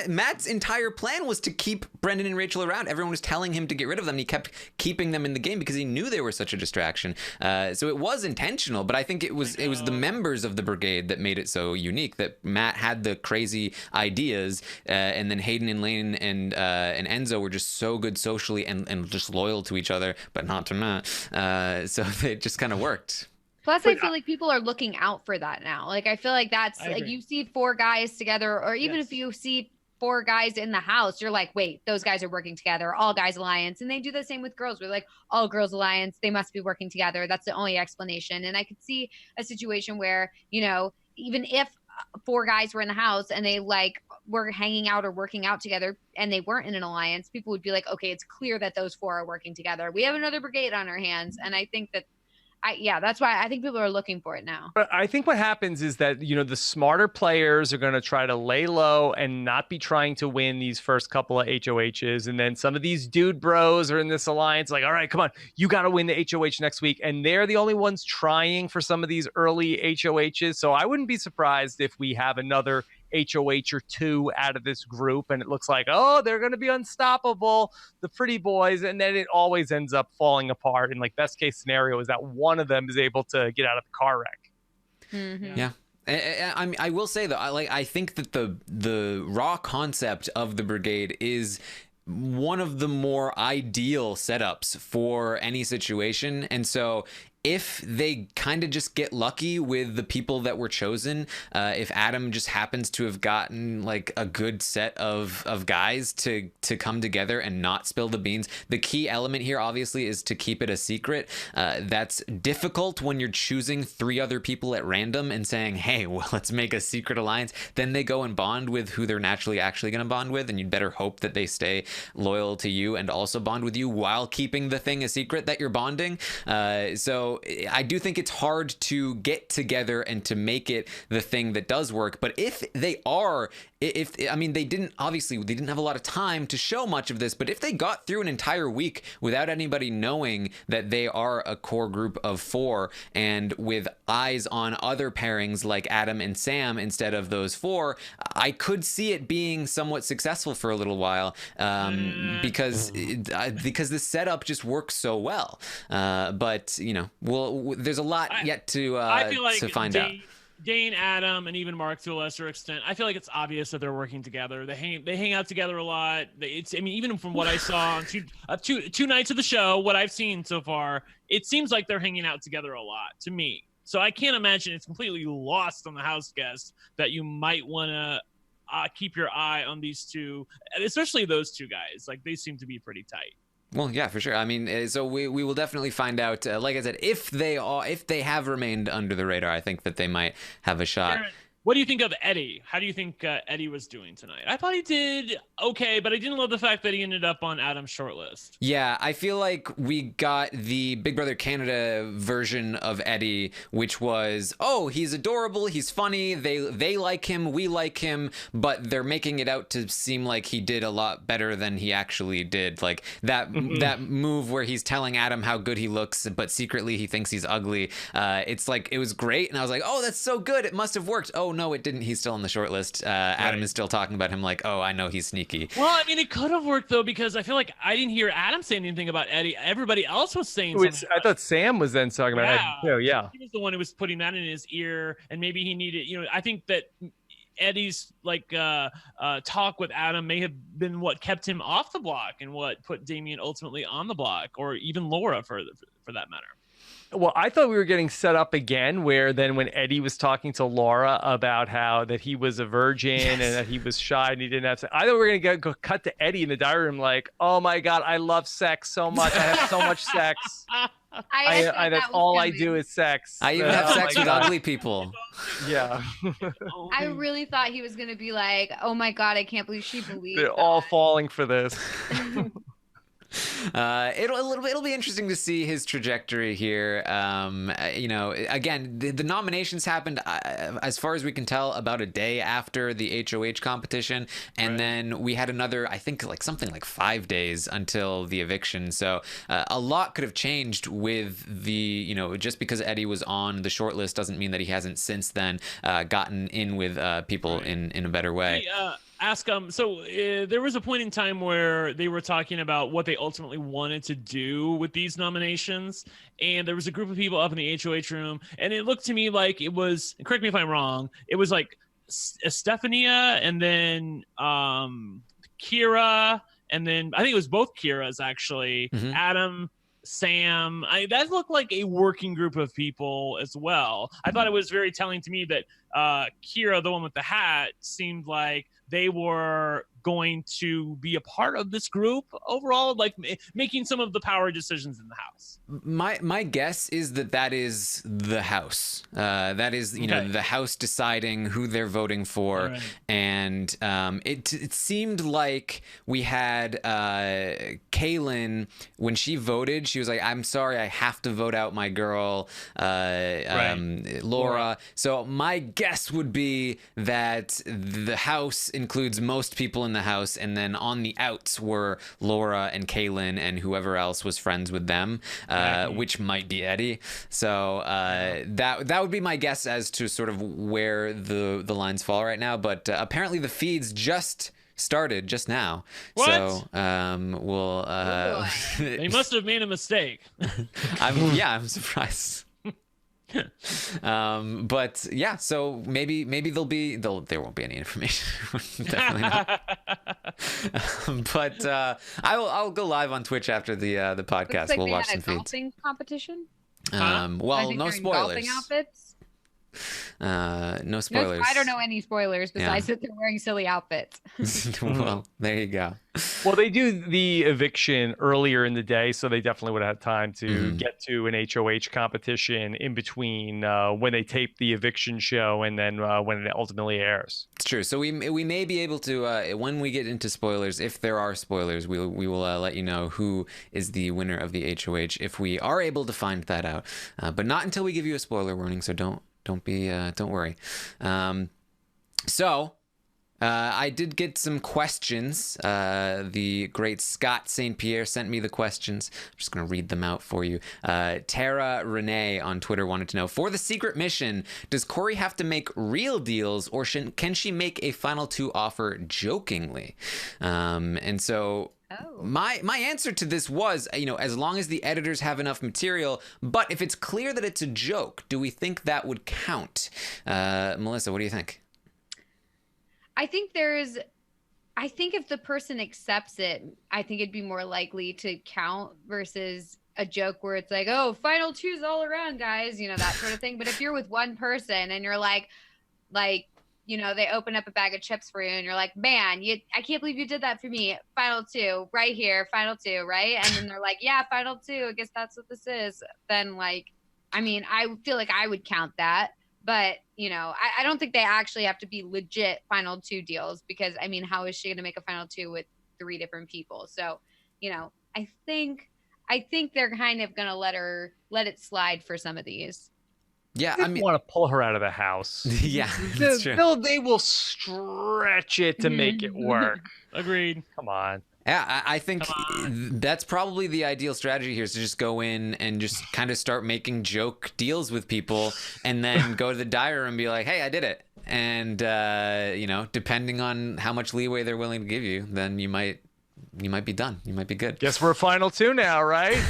Matt's entire plan was to keep Brendan and Rachel around. Everyone was telling him to get rid of them, and he kept keeping them in the game because he knew they were such a distraction. So it was intentional, but I think it was the members of the Brigade that made it so unique, that Matt had the crazy ideas, and then Hayden and Lane and Enzo were just so good socially and just loyal to each other, but not to Matt. So it just kind of worked. Plus, I feel like people are looking out for that now. Like, I feel like that's you see 4 guys together, or even if you see 4 guys in the house, you're like, wait, those guys are working together, all guys alliance. And they do the same with girls. We're like, all girls alliance, they must be working together. That's the only explanation. And I could see a situation where, even if 4 guys were in the house and they were hanging out or working out together and they weren't in an alliance, people would be like, okay, it's clear that those 4 are working together. We have another Brigade on our hands. And I think that that's why I think people are looking for it now. But I think what happens is that, the smarter players are going to try to lay low and not be trying to win these first couple of HOHs. And then some of these dude bros are in this alliance like, all right, come on, you got to win the HOH next week. And they're the only ones trying for some of these early HOHs. So I wouldn't be surprised if we have another HOH or 2 out of this group, and it looks like, oh, they're going to be unstoppable, the pretty boys, and then it always ends up falling apart. And best case scenario is that one of them is able to get out of the car wreck. Mm-hmm. Yeah. I will say though, I think that the raw concept of the Brigade is one of the more ideal setups for any situation. And so if they kind of just get lucky with the people that were chosen, if Adam just happens to have gotten like a good set of guys to come together and not spill the beans. The key element here obviously is to keep it a secret. That's difficult when you're choosing 3 other people at random and saying, hey, well, let's make a secret alliance. Then they go and bond with who they're naturally actually going to bond with, and you'd better hope that they stay loyal to you and also bond with you while keeping the thing a secret that you're bonding. So I do think it's hard to get together and to make it the thing that does work. But if they are, I mean, they didn't have a lot of time to show much of this, but if they got through an entire week without anybody knowing that they are a core group of 4, and with eyes on other pairings like Adam and Sam instead of those 4, I could see it being somewhat successful for a little while, because the setup just works so well. But there's a lot yet to I feel like to find out. Dane, Adam, and even Mark to a lesser extent, I feel like it's obvious that they're working together. They hang out together a lot. Even from what I saw on two nights of the show, what I've seen so far, it seems like they're hanging out together a lot to me. So I can't imagine it's completely lost on the house guests that you might want to keep your eye on these 2, especially those 2 guys. Like, they seem to be pretty tight. Well, yeah, for sure. I mean, so we will definitely find out. Like I said, if they have remained under the radar, I think that they might have a shot. Aaron, what do you think of Eddie? How do you think Eddie was doing tonight? I thought he did okay, but I didn't love the fact that he ended up on Adam's shortlist. Yeah, I feel like we got the Big Brother Canada version of Eddie, which was, oh, he's adorable, he's funny, they like him, we like him, but they're making it out to seem like he did a lot better than he actually did. Like that move where he's telling Adam how good he looks, but secretly he thinks he's ugly. It's like, it was great, and I was like, oh, that's so good, it must have worked. Oh, no, it didn't. He's still on the short list. Adam is still talking about him like, oh, I know he's sneaky. Well, I mean, it could have worked, though, because I feel like I didn't hear Adam say anything about Eddie. Everybody else was saying something. I thought Sam was then talking about Eddie, too. Yeah. He was the one who was putting that in his ear, and maybe he needed, I think that Eddie's talk with Adam may have been what kept him off the block and what put Damien ultimately on the block, or even Laura for that matter. Well, I thought we were getting set up again, where then when Eddie was talking to Laura about how that he was a virgin and that he was shy and he didn't have sex, I thought we were going to go cut to Eddie in the diary room like, oh my God, I love sex so much. I have so much sex. That's all I do is sex. I even have sex with ugly people. Yeah. I really thought he was going to be like, oh my God, I can't believe she believed They're that. all falling for this. It'll be interesting to see his trajectory here. Again, the nominations happened, as far as we can tell, about a day after the HOH competition, and then we had another, I think, something like 5 days until the eviction. So a lot could have changed with the, just because Eddie was on the short list doesn't mean that he hasn't since then gotten in with people in a better way. Hey, ask so there was a point in time where they were talking about what they ultimately wanted to do with these nominations, and there was a group of people up in the HOH room, and it looked to me like it was, correct me if I'm wrong, it was like Stephania and then Kira, and then I think it was both Kiras actually, Adam, Sam. That looked like a working group of people as well. I thought it was very telling to me that Kira, the one with the hat, seemed like they were going to be a part of this group overall, like making some of the power decisions in the house. My guess is that is the house. That is, the house deciding who they're voting for. Right. And it seemed like we had Kaylin, when she voted, she was like, I'm sorry, I have to vote out my girl, Laura. So my guess would be that the house includes most people in the house, and then on the outs were Laura and Kaylin and whoever else was friends with them, which might be Eddie. So that would be my guess as to sort of where the lines fall right now. But apparently the feeds just started just now. What? So we'll they must have made a mistake. I'm surprised. But yeah, so maybe there won't be any information. Definitely not. But I'll go live on Twitch after the podcast. Like we'll they watch had some a feeds. golfing competition. I Well, think no they're in golfing spoilers. outfits. No spoilers. I don't know any spoilers besides that they're wearing silly outfits. Well, there you go. Well, they do the eviction earlier in the day, so they definitely would have had time to get to an HOH competition in between when they tape the eviction show and then when it ultimately airs. It's true. So we may be able to when we get into spoilers, if there are spoilers, we will let you know who is the winner of the HOH if we are able to find that out. But not until we give you a spoiler warning. So don't worry. I did get some questions. The great Scott St. Pierre sent me the questions. I'm just going to read them out for you. Tara Renee on Twitter wanted to know, for the secret mission, does Corey have to make real deals, or can she make a final 2 offer jokingly? And so... Oh. My answer to this was, as long as the editors have enough material, but if it's clear that it's a joke, do we think that would count? Melissa, what do you think? I think if the person accepts it, I think it'd be more likely to count versus a joke where it's like, oh, final 2s all around, guys, that sort of thing. But if you're with one person and you're like, they open up a bag of chips for you and you're like, man, I can't believe you did that for me. Final 2 right here. Final 2. Right. And then they're like, yeah, final 2. I guess that's what this is. Then I feel like I would count that, but I don't think they actually have to be legit final 2 deals because how is she going to make a final 2 with 3 different people? So, I think they're kind of going to let it slide for some of these. Yeah, I want to pull her out of the house. Yeah, that's true. They will stretch it to make it work. Agreed. Come on. Yeah, I think that's probably the ideal strategy here, is to just go in and just kind of start making joke deals with people and then go to the diary and be like, hey, I did it. And, depending on how much leeway they're willing to give you, then you might be done. You might be good. Guess we're final 2 now, right?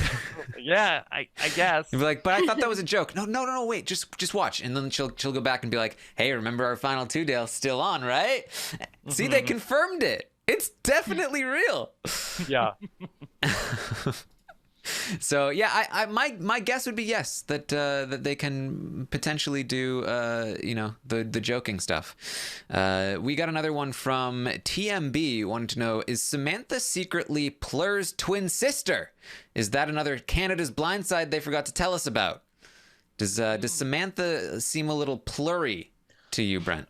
Yeah, I guess. You'd be like, but I thought that was a joke. No, wait, just watch. And then she'll go back and be like, hey, remember our final 2 deal still on, right? See, they confirmed it. It's definitely real. Yeah. So yeah, my guess would be yes, that they can potentially do the joking stuff. We got another one from TMB wanted to know, is Samantha secretly Plur's twin sister? Is that another Canada's Blind Side they forgot to tell us about? Does Samantha seem a little plurry to you, Brent?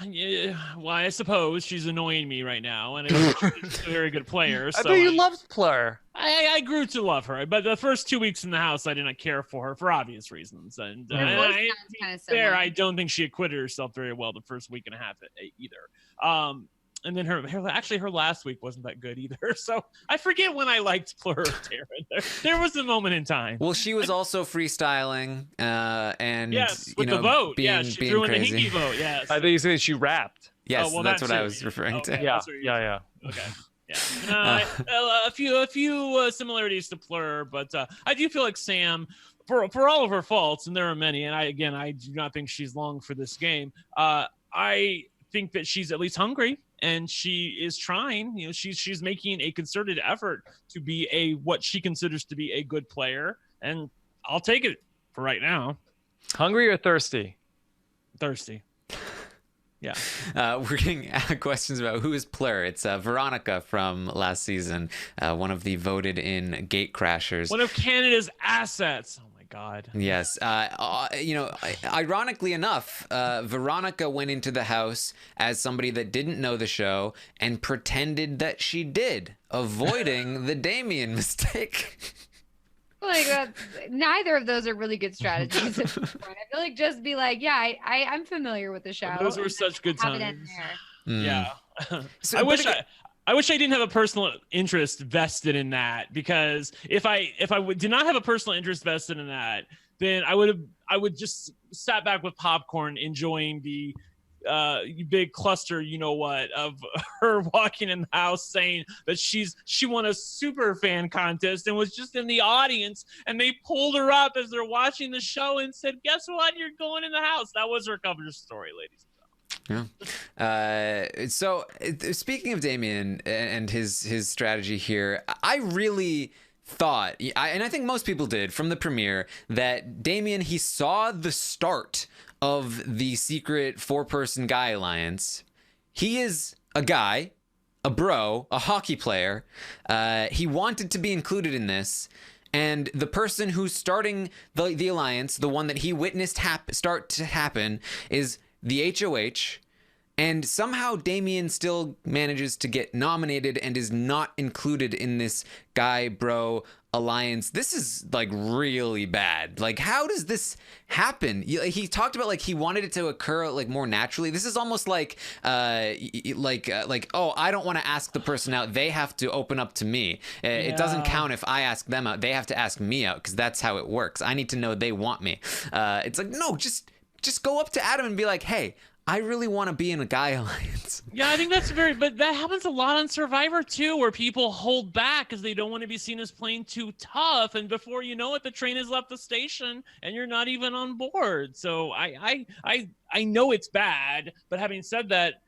Yeah, well, I suppose she's annoying me right now, and she's a very good player. So I thought you loved Plur. I grew to love her, but the first 2 weeks in the house, I did not care for her for obvious reasons. And I don't think she acquitted herself very well the first week and a half either. And then her last week wasn't that good either. So I forget when I liked Plur or Taryn. There was a moment in time. Well, she was also freestyling, and yes, with the vote. She threw in the Hinky vote. Yes, I think you said she rapped. Yes, that's what I was referring to. Yeah. Okay. Yeah. A few similarities to Plur, but I do feel like Sam, for all of her faults, and there are many, and I do not think she's long for this game. I think that she's at least hungry. And she is trying, she's making a concerted effort to be what she considers to be a good player. And I'll take it for right now. Hungry or thirsty? Thirsty. Yeah. We're getting questions about who is Plur. It's Veronica from last season, one of the voted in gate crashers. One of Canada's assets. God. Yes. Ironically enough, Veronica went into the house as somebody that didn't know the show and pretended that she did, avoiding the Damien mistake. Neither of those are really good strategies at this point. I feel like just be like, yeah, I'm familiar with the show. Those were such good times. Yeah. So, I wish I didn't have a personal interest vested in that, because if I did not have a personal interest vested in that, then I would just sat back with popcorn enjoying the big cluster, of her walking in the house saying that she won a super fan contest and was just in the audience, and they pulled her up as they're watching the show and said, guess what, you're going in the house. That was her cover story, ladies. Yeah. So speaking of Damien and his strategy here, I really thought, and I think most people did from the premiere, that Damien, he saw the start of the secret 4-person guy alliance. He is a guy, a bro, a hockey player. He wanted to be included in this. And the person who's starting the alliance, the one that he witnessed start to happen, is the HOH. And somehow Damien still manages to get nominated and is not included in this guy bro alliance. This is like really bad. Like, how does this happen? He talked about like he wanted it to occur like more naturally. This is almost like oh, I don't want to ask the person out. They have to open up to me. It doesn't count if I ask them out. They have to ask me out because that's how it works. I need to know they want me. It's like, no, just go up to Adam and be like, hey, I really want to be in a guy alliance. Yeah, I think but that happens a lot on Survivor too, where people hold back because they don't want to be seen as playing too tough. And before you know it, the train has left the station and you're not even on board. So I know it's bad, but having said that,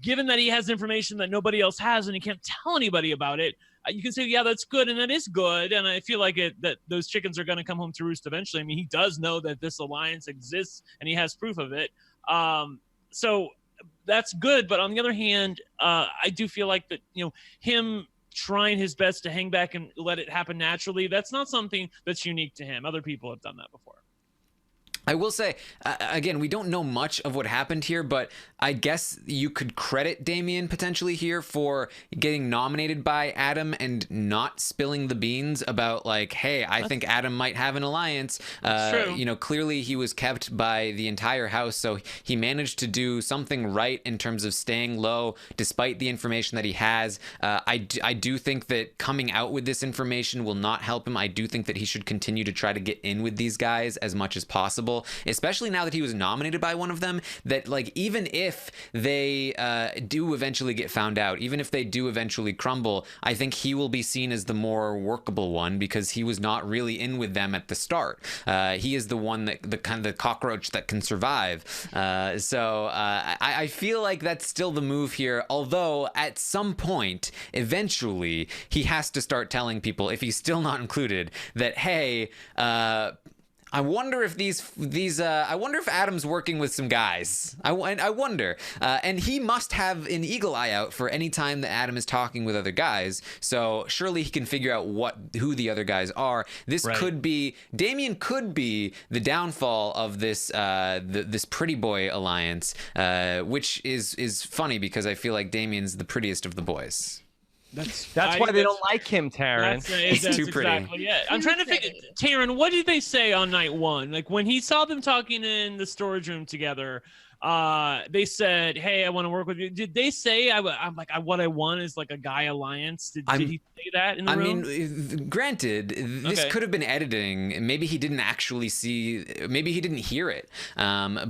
given that he has information that nobody else has and he can't tell anybody about it, you can say, yeah, that's good, and that is good, and I feel like that those chickens are going to come home to roost eventually. I mean, he does know that this alliance exists, and he has proof of it. So that's good, but on the other hand, I do feel like that, him trying his best to hang back and let it happen naturally, that's not something that's unique to him. Other people have done that before. I will say, again, we don't know much of what happened here, but I guess you could credit Damien potentially here for getting nominated by Adam and not spilling the beans about like, hey, I think Adam might have an alliance. True. Clearly he was kept by the entire house, so he managed to do something right in terms of staying low despite the information that he has. I do think that coming out with this information will not help him. I do think that he should continue to try to get in with these guys as much as possible, especially now that he was nominated by one of them, that like even if they do eventually get found out, even if they do eventually crumble, I think he will be seen as the more workable one because he was not really in with them at the start. He is the one that the kind of the cockroach that can survive. So I feel like that's still the move here, although at some point eventually he has to start telling people, if he's still not included, that hey, I wonder if I wonder if Adam's working with some guys. I wonder. And he must have an eagle eye out for any time that Adam is talking with other guys. So surely he can figure out who the other guys are. This could be, Damien could be the downfall of this this pretty boy alliance, which is funny because I feel like Damien's the prettiest of the boys. That's why they don't like him, Taryn. He's too pretty. Exactly it. I'm trying to figure, Taryn, what did they say on night one? Like when he saw them talking in the storage room together, they said, "Hey, I want to work with you." Did they say, "I'm like, what I want is like a guy alliance"? Did he say that in the room? I mean, granted, this could have been editing. Maybe he didn't actually see. Maybe he didn't hear it.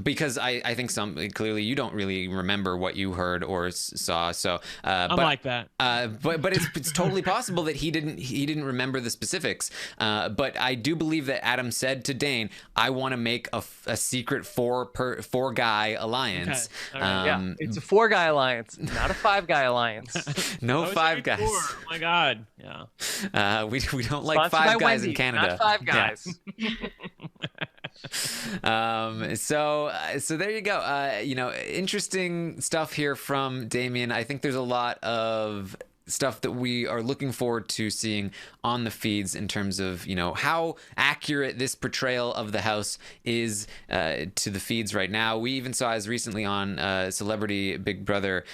Because I think clearly you don't really remember what you heard or saw. So I'm like that. But it's totally possible that he didn't remember the specifics. But I do believe that Adam said to Dane, "I want to make a secret four guy alliance." Okay. Right. Yeah, it's a 4-guy alliance, not a 5-guy alliance. No 5 guys. 4. Oh my God. Yeah. We don't like Sponsored 5 guys Wendy's, in Canada. not 5 guys. So there you go. Interesting stuff here from Damien. I think there's a lot of stuff that we are looking forward to seeing on the feeds in terms of how accurate this portrayal of the house is to the feeds right now. We even saw as recently on Celebrity Big Brother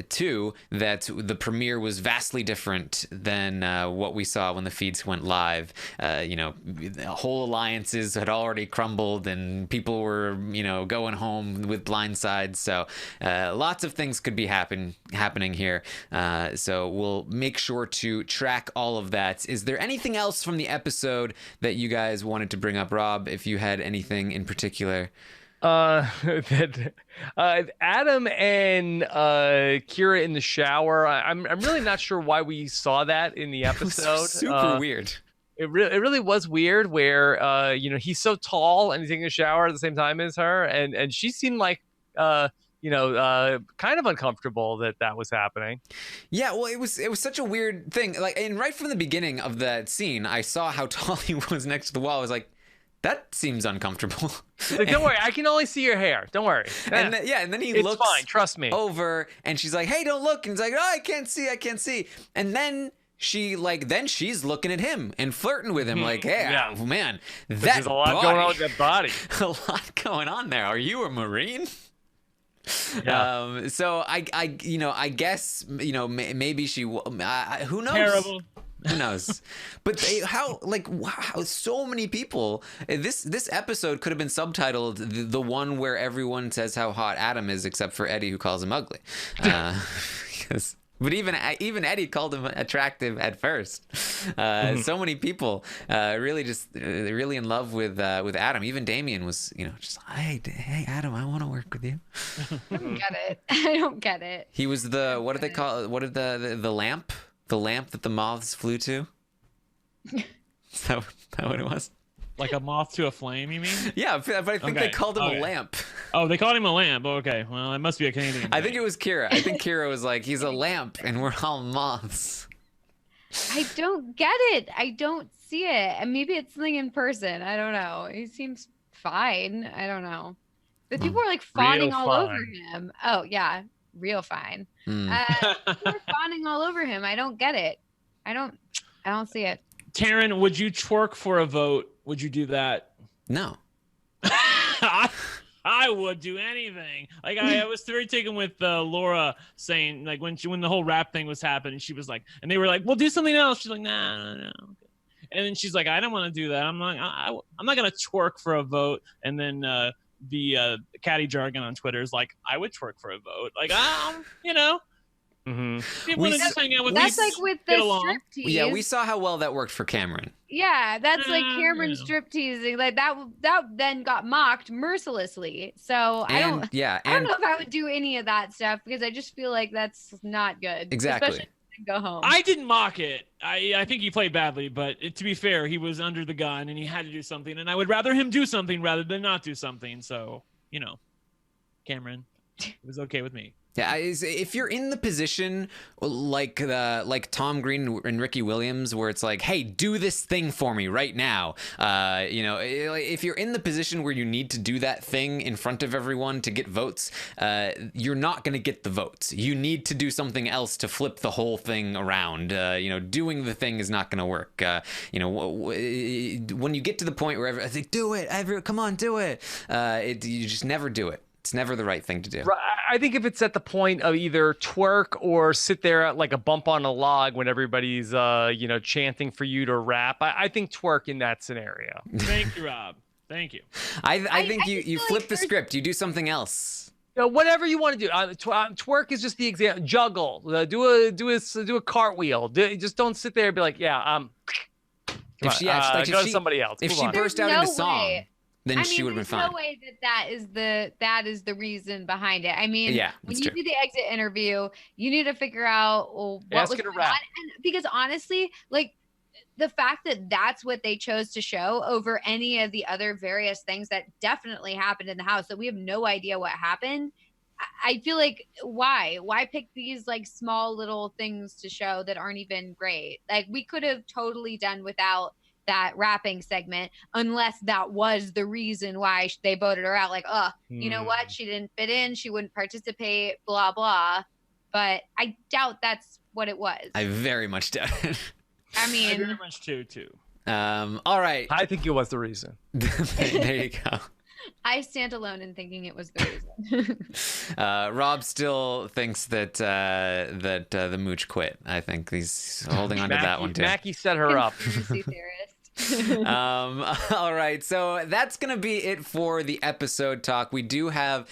2 that the premiere was vastly different than what we saw when the feeds went live. Whole alliances had already crumbled and people were going home with blindsides. So lots of things could be happening here. So we'll make sure to track all of that. Is there anything else from the episode that you guys wanted to bring up, Rob, if you had anything in particular? That Adam and Kira in the shower. I'm really not sure why we saw that in the episode. It was super weird. It really was weird where he's so tall and he's taking a shower at the same time as her, and she seemed like kind of uncomfortable that was happening. Yeah, well, it was such a weird thing. Like, and right from the beginning of that scene, I saw how tall he was next to the wall. I was like, that seems uncomfortable. Like, don't worry, I can only see your hair. Don't worry. And then he it's looks fine. Trust me. over, and she's like, "Hey, don't look." And he's like, "Oh, I can't see." And then she's looking at him and flirting with him, like, "Hey, Yeah. oh, man, There's a lot going on with that body. a lot going on there. Are you a Marine?" Yeah. So I guess maybe she. Who knows? Terrible. Who knows? But how so many people. This episode could have been subtitled the one where everyone says how hot Adam is, except for Eddie, who calls him ugly. But even Eddie called him attractive at first. So many people really in love with Adam. Even Damien was just, hey Adam, I want to work with you. I don't get it. I don't get it. He was the what did they call it? What did the lamp? The lamp that the moths flew to? Is that what it was? Like a moth to a flame, you mean? Yeah, but I think they called him a lamp. Oh, they called him a lamp. Okay, well, it must be a Canadian I thing. think it was Kira. I think Kira was like, he's a lamp and we're all moths. I don't get it. I don't see it. And maybe it's something in person. I don't know. He seems fine. I don't know. But people are like fawning all over him. Oh, yeah. Real fine. People are fawning all over him. I don't get it. I don't see it. Taryn, would you twerk for a vote? Would you do that? No. I would do anything. Like I was very taken with Laura saying, like, when the whole rap thing was happening, she was like, and they were like, well, do something else. She's like, no. And then she's like, I don't want to do that. I'm not gonna twerk for a vote. And then the catty jargon on Twitter is like, I would twerk for a vote. Like, people want to just hang out with that's me, like with the get along. striptease. Yeah, we saw how well that worked for Cameron. Yeah, that's like Cameron Yeah. strip teasing. Like that then got mocked mercilessly. So I don't know if I would do any of that stuff because I just feel like that's not good. Exactly. Especially if I go home. I didn't mock it. I think he played badly, but to be fair, he was under the gun and he had to do something, and I would rather him do something rather than not do something. So, Cameron, it was okay with me. Yeah, if you're in the position like Tom Green and Ricky Williams, where it's like, hey, do this thing for me right now. If you're in the position where you need to do that thing in front of everyone to get votes, you're not going to get the votes. You need to do something else to flip the whole thing around. Doing the thing is not going to work. When you get to the point where I think, do it, come on, do it. You just never do it. It's never the right thing to do. I think if it's at the point of either twerk or sit there at like a bump on a log when everybody's, chanting for you to rap, I think twerk in that scenario. Thank you, Rob. Thank you. I think you feel flip like the script. You do something else. Whatever you want to do. Twerk is just the example. Juggle. Do a cartwheel. Just don't sit there and be like, yeah, If she go to somebody else. If Move she on. burst There's out into no song, way. then she would have been there's fine. no way that is the reason behind it. I mean, Yeah, when that's you true. do the exit interview, you need to figure out what Ask was her to going rap. on. And because honestly, like the fact that that's what they chose to show over any of the other various things that definitely happened in the house that we have no idea what happened. I feel like why pick these like small little things to show that aren't even great? Like we could have totally done without that rapping segment unless that was the reason why they voted her out. Like, you know what? She didn't fit in. She wouldn't participate, blah, blah. But I doubt that's what it was. I very much doubt it. I I mean, very much too. All right. I think it was the reason. There you go. I stand alone in thinking it was the reason. Rob still thinks that the mooch quit. I think he's holding on to that one too. Mackie set her up. Conspiracy theorist. All right, so that's gonna be it for the episode talk. We do have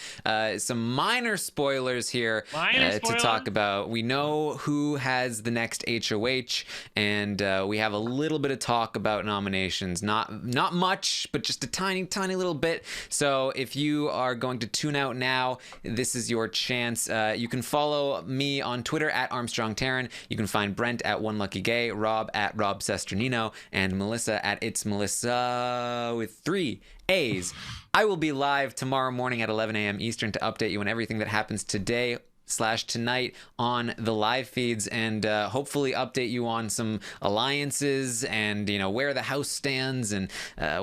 some minor spoilers here to talk about. We know who has the next HOH, and we have a little bit of talk about nominations. Not much, but just a tiny little bit. So if you are going to tune out now, this is your chance. You can follow me on Twitter at Armstrong Taryn. You can find Brent at One Lucky Gay, Rob at Rob Sesternino, and Melissa at It's Melissa with 3 A's. I will be live tomorrow morning at 11 a.m. Eastern to update you on everything that happens today/tonight on the live feeds, and hopefully update you on some alliances and where the house stands and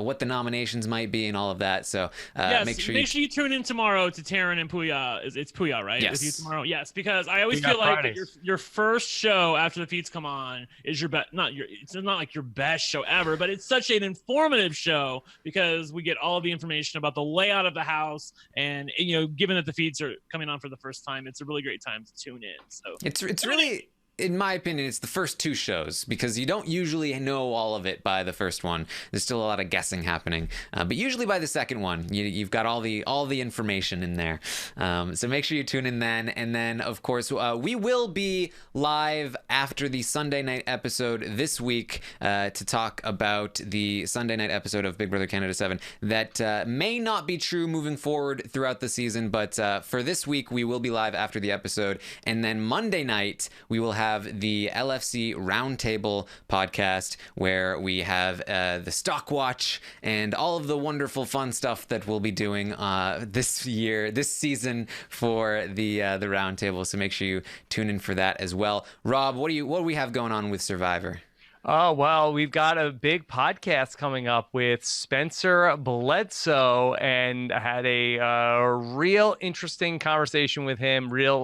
what the nominations might be and all of that. So yes, make sure you tune in tomorrow to Taryn and Puya. It's Puya, right? Yes. With you tomorrow. Yes, because I always feel like that your first show after the feeds come on is your best. It's not like your best show ever, but it's such an informative show because we get all of the information about the layout of the house, and given that the feeds are coming on for the first time, it's a really great time to tune in. So it's really, in my opinion, it's the first 2 shows because you don't usually know all of it by the first one. There's still a lot of guessing happening, but usually by the second one, you've got all the information in there. So make sure you tune in then, and then of course we will be live after the Sunday night episode this week to talk about the Sunday night episode of Big Brother Canada 7 that may not be true moving forward throughout the season, but for this week we will be live after the episode, and then Monday night we will have the LFC Roundtable podcast where we have the Stock Watch and all of the wonderful fun stuff that we'll be doing this season for the Roundtable. So make sure you tune in for that as well. Rob, what do we have going on with Survivor? Oh, well, we've got a big podcast coming up with Spencer Bledsoe, and I had a real interesting conversation with him, real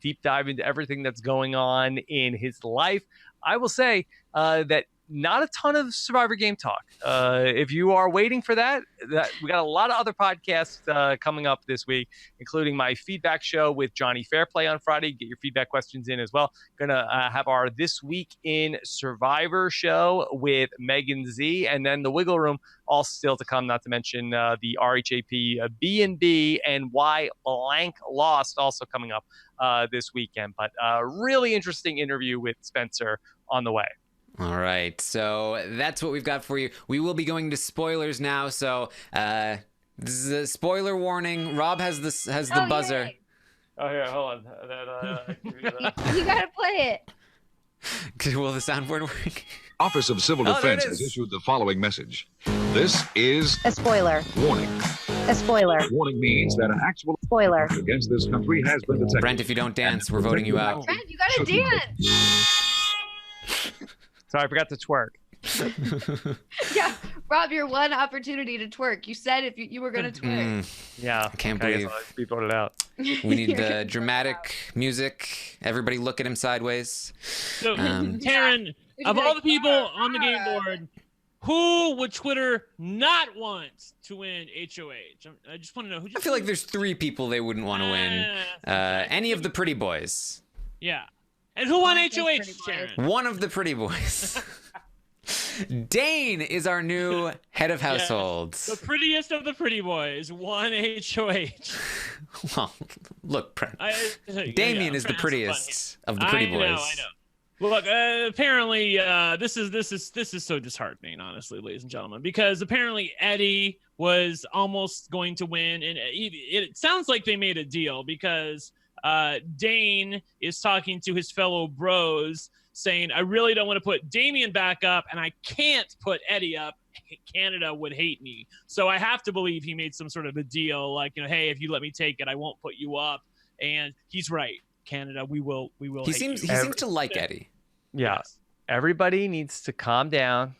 deep dive into everything that's going on in his life. I will say that not a ton of Survivor game talk. If you are waiting for that, we got a lot of other podcasts coming up this week, including my feedback show with Johnny Fairplay on Friday. Get your feedback questions in as well. Gonna have our This Week in Survivor show with Megan Z, and then the Wiggle Room, all still to come, not to mention the RHAP B&B and Why Blank Lost also coming up this weekend. But really interesting interview with Spencer on the way. All right, so that's what we've got for you. We will be going to spoilers now, so this is a spoiler warning. Rob has the buzzer. Yay. Oh, here, hold on. You gotta play it. Will the soundboard work? Office of Civil Oh, there it Defense has is. issued the following message. This is A spoiler. warning. A spoiler. Warning means that an actual Spoiler. against this country has been detected. Brent, if you don't dance, we're voting you out. Brent, you gotta dance. Sorry, I forgot to twerk. Yeah, Rob, your one opportunity to twerk. You said if you were gonna twerk. Yeah. I can't okay, believe so I'll be voted out. we need the dramatic music. Everybody look at him sideways. So Um, Taryn, You'd of be all like, the people on the game "Ah." board, who would Twitter not want to win HOH? I just want to know who. I feel like there's 3 people they wouldn't want to win. Any of the pretty boys. Yeah. And who won I think HOH, pretty boys. Taryn? One of the pretty boys. Dane is our new head of household. The prettiest of the pretty boys won HOH. Well, look, Damien Damien is the prettiest of the pretty boys. I know. Look, apparently, this is so disheartening, honestly, ladies and gentlemen, because apparently Eddie was almost going to win, and it sounds like they made a deal because Dane is talking to his fellow bros, saying, "I really don't want to put Damien back up, and I can't put Eddie up. Canada would hate me, so I have to believe he made some sort of a deal, like, hey, if you let me take it, I won't put you up." And he's right. Canada, we will. He seems to like Eddie. Yeah. Yes. Everybody needs to calm down.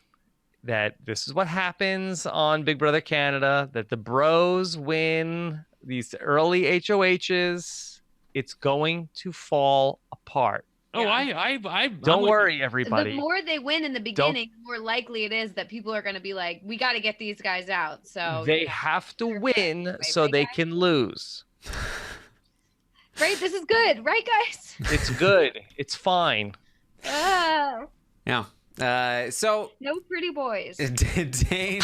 That this is what happens on Big Brother Canada, that the bros win these early HOHs. It's going to fall apart. Oh, Yeah. Don't worry, everybody. The more they win in the beginning, the more likely it is that people are going to be like, we got to get these guys out. So They yeah. have to They're win good. so Right, they guys? can lose. Right? This is good. Right, guys? It's good. It's fine. Oh, Yeah. So no pretty boys. Dane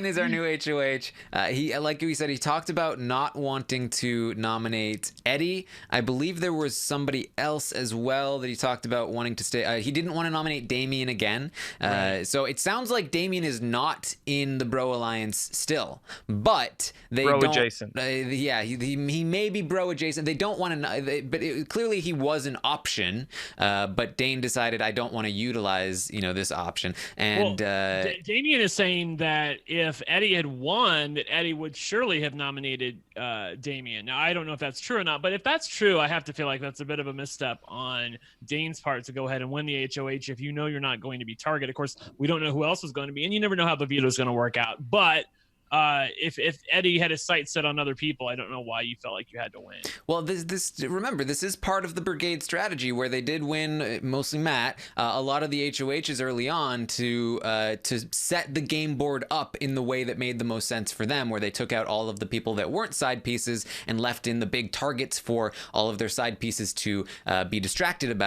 is our new HOH. He, like we said, he talked about not wanting to nominate Eddie. I believe there was somebody else as well that he talked about wanting to stay. He didn't want to nominate Damien again. So it sounds like Damien is not in the Bro Alliance still, but they Bro don't. adjacent. Yeah, he may be Bro adjacent. They don't want to, but clearly he was an option. But Dane decided, I don't want to utilize utilize, this option. And Damien is saying that if Eddie had won, that Eddie would surely have nominated Damien. Now, I don't know if that's true or not, but if that's true, I have to feel like that's a bit of a misstep on Dane's part to go ahead and win the HOH if you know you're not going to be targeted. Of course, we don't know who else is going to be, and you never know how the veto is going to work out. But if Eddie had his sights set on other people, I don't know why you felt like you had to win. Well, remember, this is part of the brigade strategy where they did win, mostly Matt, a lot of the HOHs early on to set the game board up in the way that made the most sense for them, where they took out all of the people that weren't side pieces and left in the big targets for all of their side pieces to be distracted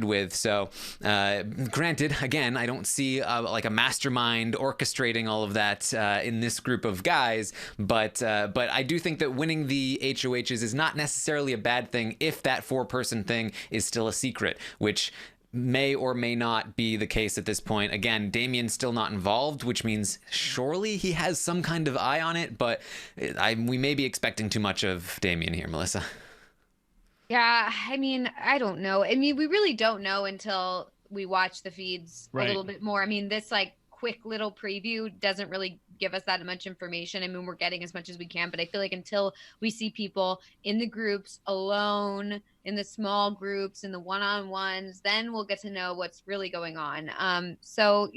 with. So, granted, again, I don't see like a mastermind orchestrating all of that in this group of guys, but I do think that winning the HOHs is not necessarily a bad thing if that 4-person thing is still a secret, which may or may not be the case at this point. Again, Damien's still not involved, which means surely he has some kind of eye on it, but we may be expecting too much of Damien here, Melissa. Yeah, I mean, I don't know. I mean, we really don't know until we watch the feeds a little bit more. I mean, this quick little preview doesn't really give us that much information. I mean, we're getting as much as we can, but I feel like until we see people in the groups alone, in the small groups, in the one-on-ones, then we'll get to know what's really going on. So,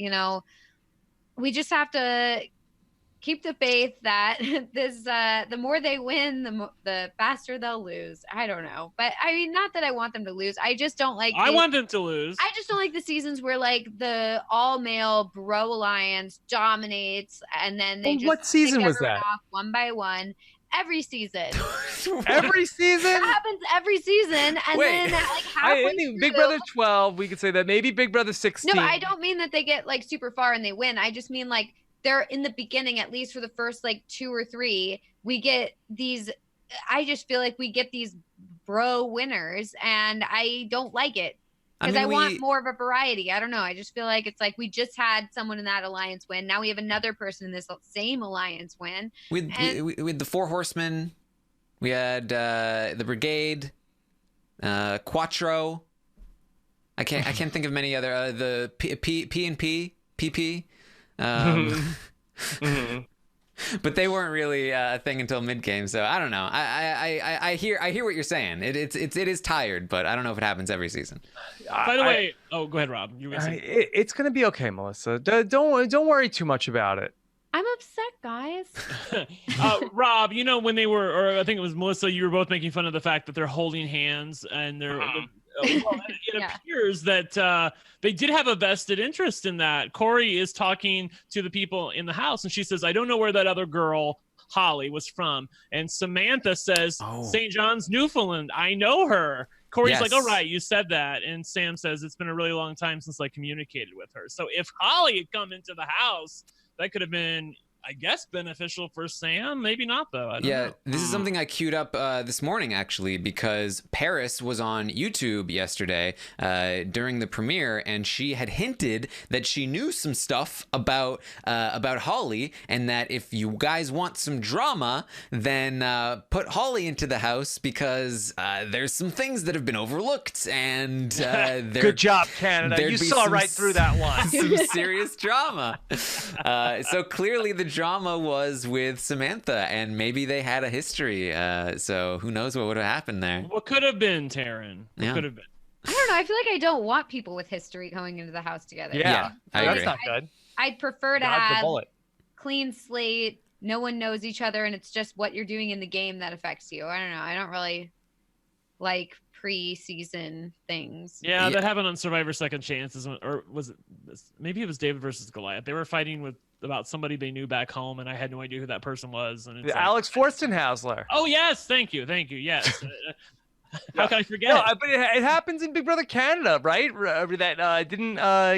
we just have to keep the faith that the more they win, the faster they'll lose. I don't know. But I mean, not that I want them to lose. I just don't like I want them to lose. I just don't like the seasons where the all-male bro alliance dominates and then they what season was that? Off one by one. Every season. Every season? It happens every season. And then halfway through, Big Brother 12, we could say that. Maybe Big Brother 16. No, I don't mean that they get super far and they win. I just mean they're in the beginning, at least for the first 2 or 3, we get these, I just feel like we get these bro winners and I don't like it because I want more of a variety. I don't know. I just feel like it's we just had someone in that alliance win. Now we have another person in this same alliance win. With the 4 horsemen, we had the brigade, Quattro. I can't think of many other, the P&P, PP. But they weren't really a thing until mid game, so I don't know. I hear what you're saying. It is tired, but I don't know if it happens every season. By the way, go ahead, Rob. You were gonna say it's gonna be okay, Melissa. Don't worry too much about it. I'm upset, guys. Rob, when they were, or I think it was Melissa, you were both making fun of the fact that they're holding hands and they're. It appears that they did have a vested interest in that. Corey is talking to the people in the house, and she says, I don't know where that other girl, Holly, was from. And Samantha says, St. John's, Newfoundland. I know her. Corey's like, all right, you said that. And Sam says, it's been a really long time since I communicated with her. So if Holly had come into the house, that could have been, I guess, beneficial for Sam. Maybe not, though. I don't know. This is something I queued up this morning, actually, because Paris was on YouTube yesterday during the premiere, and she had hinted that she knew some stuff about Holly, and that if you guys want some drama, then put Holly into the house because there's some things that have been overlooked, and good job, Canada. You saw right through that one. Some serious drama. So clearly the drama was with Samantha, and maybe they had a history. So who knows what would have happened there? What could have been, Taryn? What could have been? I don't know. I feel like I don't want people with history going into the house together. Yeah, I agree. That's not good. I'd prefer to have clean slate. No one knows each other, and it's just what you're doing in the game that affects you. I don't know. I don't really like pre-season things. Yeah, that happened on Survivor Second Chances, or was it? Maybe it was David versus Goliath. They were fighting about somebody they knew back home, and I had no idea who that person was. And it's Alex Forstenhausler. Oh yes, thank you. Yes. How can I forget? No, but it happens in Big Brother Canada, right? That didn't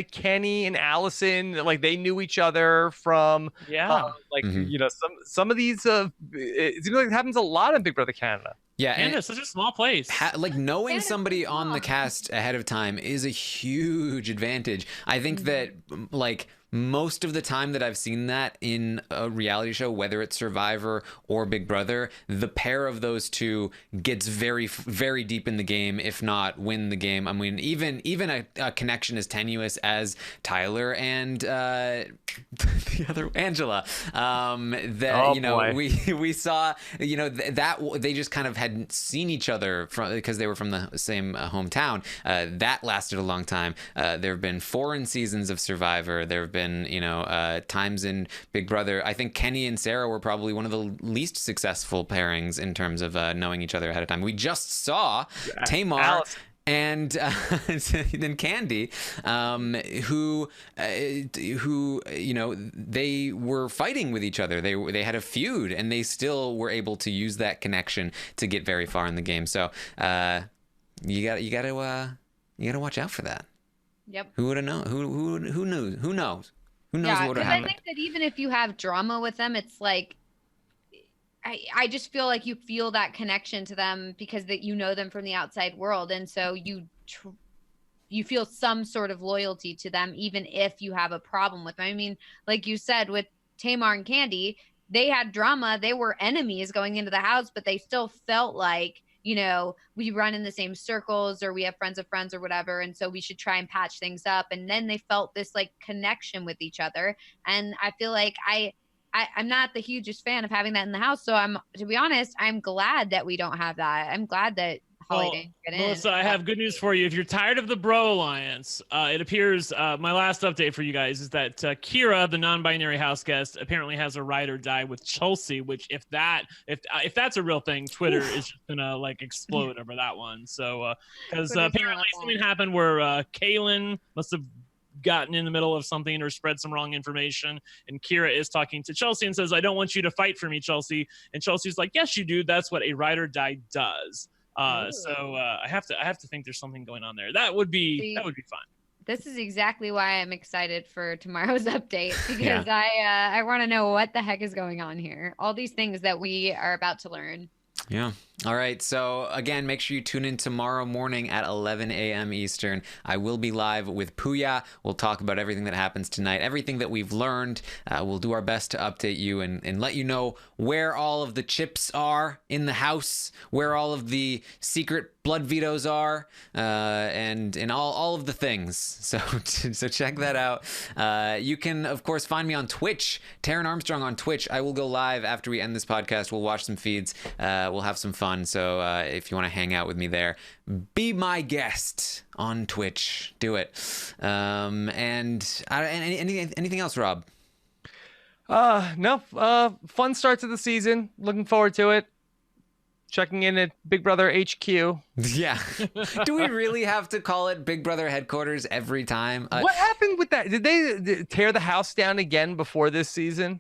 Kenny and Allison, they knew each other from some of these. It seems like it happens a lot in Big Brother Canada. Yeah, Canada's such a small place. Knowing somebody on the cast ahead of time is a huge advantage. I think that most of the time that I've seen that in a reality show, whether it's Survivor or Big Brother, the pair of those two gets very, very deep in the game, if not win the game. I mean, even a connection as tenuous as Tyler and the other Angela. Boy. We saw, that they just kind of hadn't seen each other because they were from the same hometown. That lasted a long time. There have been foreign seasons of Survivor. There have been, times in Big Brother. I think Kenny and Sarah were probably one of the least successful pairings in terms of knowing each other ahead of time. We just saw Tamar Alice. and then Candy, who they were fighting with each other. They had a feud, and they still were able to use that connection to get very far in the game. So you got to watch out for that. Yep. Who would have known? Who knew? Who knows? Who knows Yeah, what would because have I happened? think that even if you have drama with them, it's like I just feel like you feel that connection to them because that you know them from the outside world, and so you feel some sort of loyalty to them, even if you have a problem with them. I mean, like you said with Tamar and Candy, they had drama. They were enemies going into the house, but they still felt like, we run in the same circles, or we have friends of friends or whatever, and so we should try and patch things up. And then they felt this like connection with each other, and I feel like I'm not the hugest fan of having that in the house. So to be honest, I'm glad that we don't have that. I'm glad that Holly didn't get in. Melissa, I have good news for you. If you're tired of the Bro Alliance, it appears my last update for you guys is that Kira, the non-binary house guest, apparently has a ride or die with Chelsea. Which, if that's a real thing, Twitter is just gonna like explode over that one. So, because apparently something happened where Kaylin must have gotten in the middle of something or spread some wrong information, and Kira is talking to Chelsea and says, "I don't want you to fight for me, Chelsea." And Chelsea's like, "Yes, you do. That's what a ride or die does." So I have to think there's something going on there. That would be fun. This is exactly why I'm excited for tomorrow's update, because I want to know what the heck is going on here. All these things that we are about to learn. Yeah. All right. So again, make sure you tune in tomorrow morning at 11 a.m. Eastern. I will be live with Puya. We'll talk about everything that happens tonight, everything that we've learned. We'll do our best to update you and let you know where all of the chips are in the house, where all of the secret blood vetoes are, and all of the things. So check that out. You can, of course, find me on Twitch, Taryn Armstrong on Twitch. I will go live after we end this podcast. We'll watch some feeds. We'll have some fun. So if you want to hang out with me there, be my guest on Twitch. Do it. And anything else, Rob? No. Fun start to the season. Looking forward to it. Checking in at Big Brother HQ. Yeah. Do we really have to call it Big Brother headquarters every time? What happened with that? Did they tear the house down again before this season?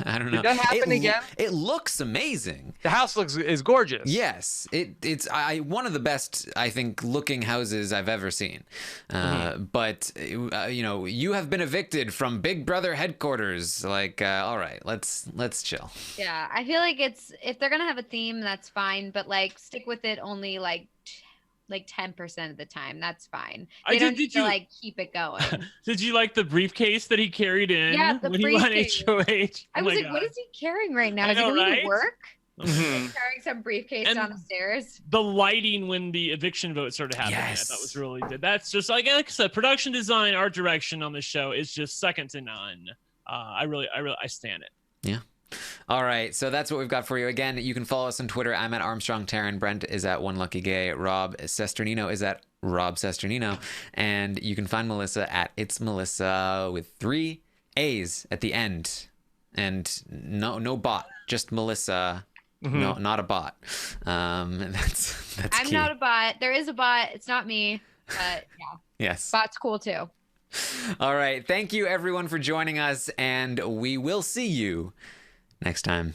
I don't know. Did that happen again? It looks amazing. The house is gorgeous. Yes, it's one of the best, I think, looking houses I've ever seen. But you have been evicted from Big Brother headquarters. Like, all right, let's chill. Yeah, I feel like if they're gonna have a theme, that's fine, but like stick with it only like 10% of the time. That's fine. They don't need to like keep it going. Did you like the briefcase that he carried in the when he won briefcase. HOH? I was like, what is he carrying right now? Is he going to work? Like carrying some briefcase down the stairs. The lighting when the eviction vote started happening, I thought was really good. That's just like I said, production design, art direction on the show is just second to none. I stand it. Yeah. All right, so that's what we've got for you. Again, you can follow us on Twitter. I'm at Armstrong Taryn. Brent is at One Lucky Gay. Rob Sesternino is at Rob Sesternino. And you can find Melissa at It's Melissa with 3 A's at the end. And no bot, just Melissa. No, not a bot. That's I'm key. not a bot. There is a bot. It's not me. But yeah. Yes. Bot's cool too. All right. Thank you, everyone, for joining us. And we will see you next time.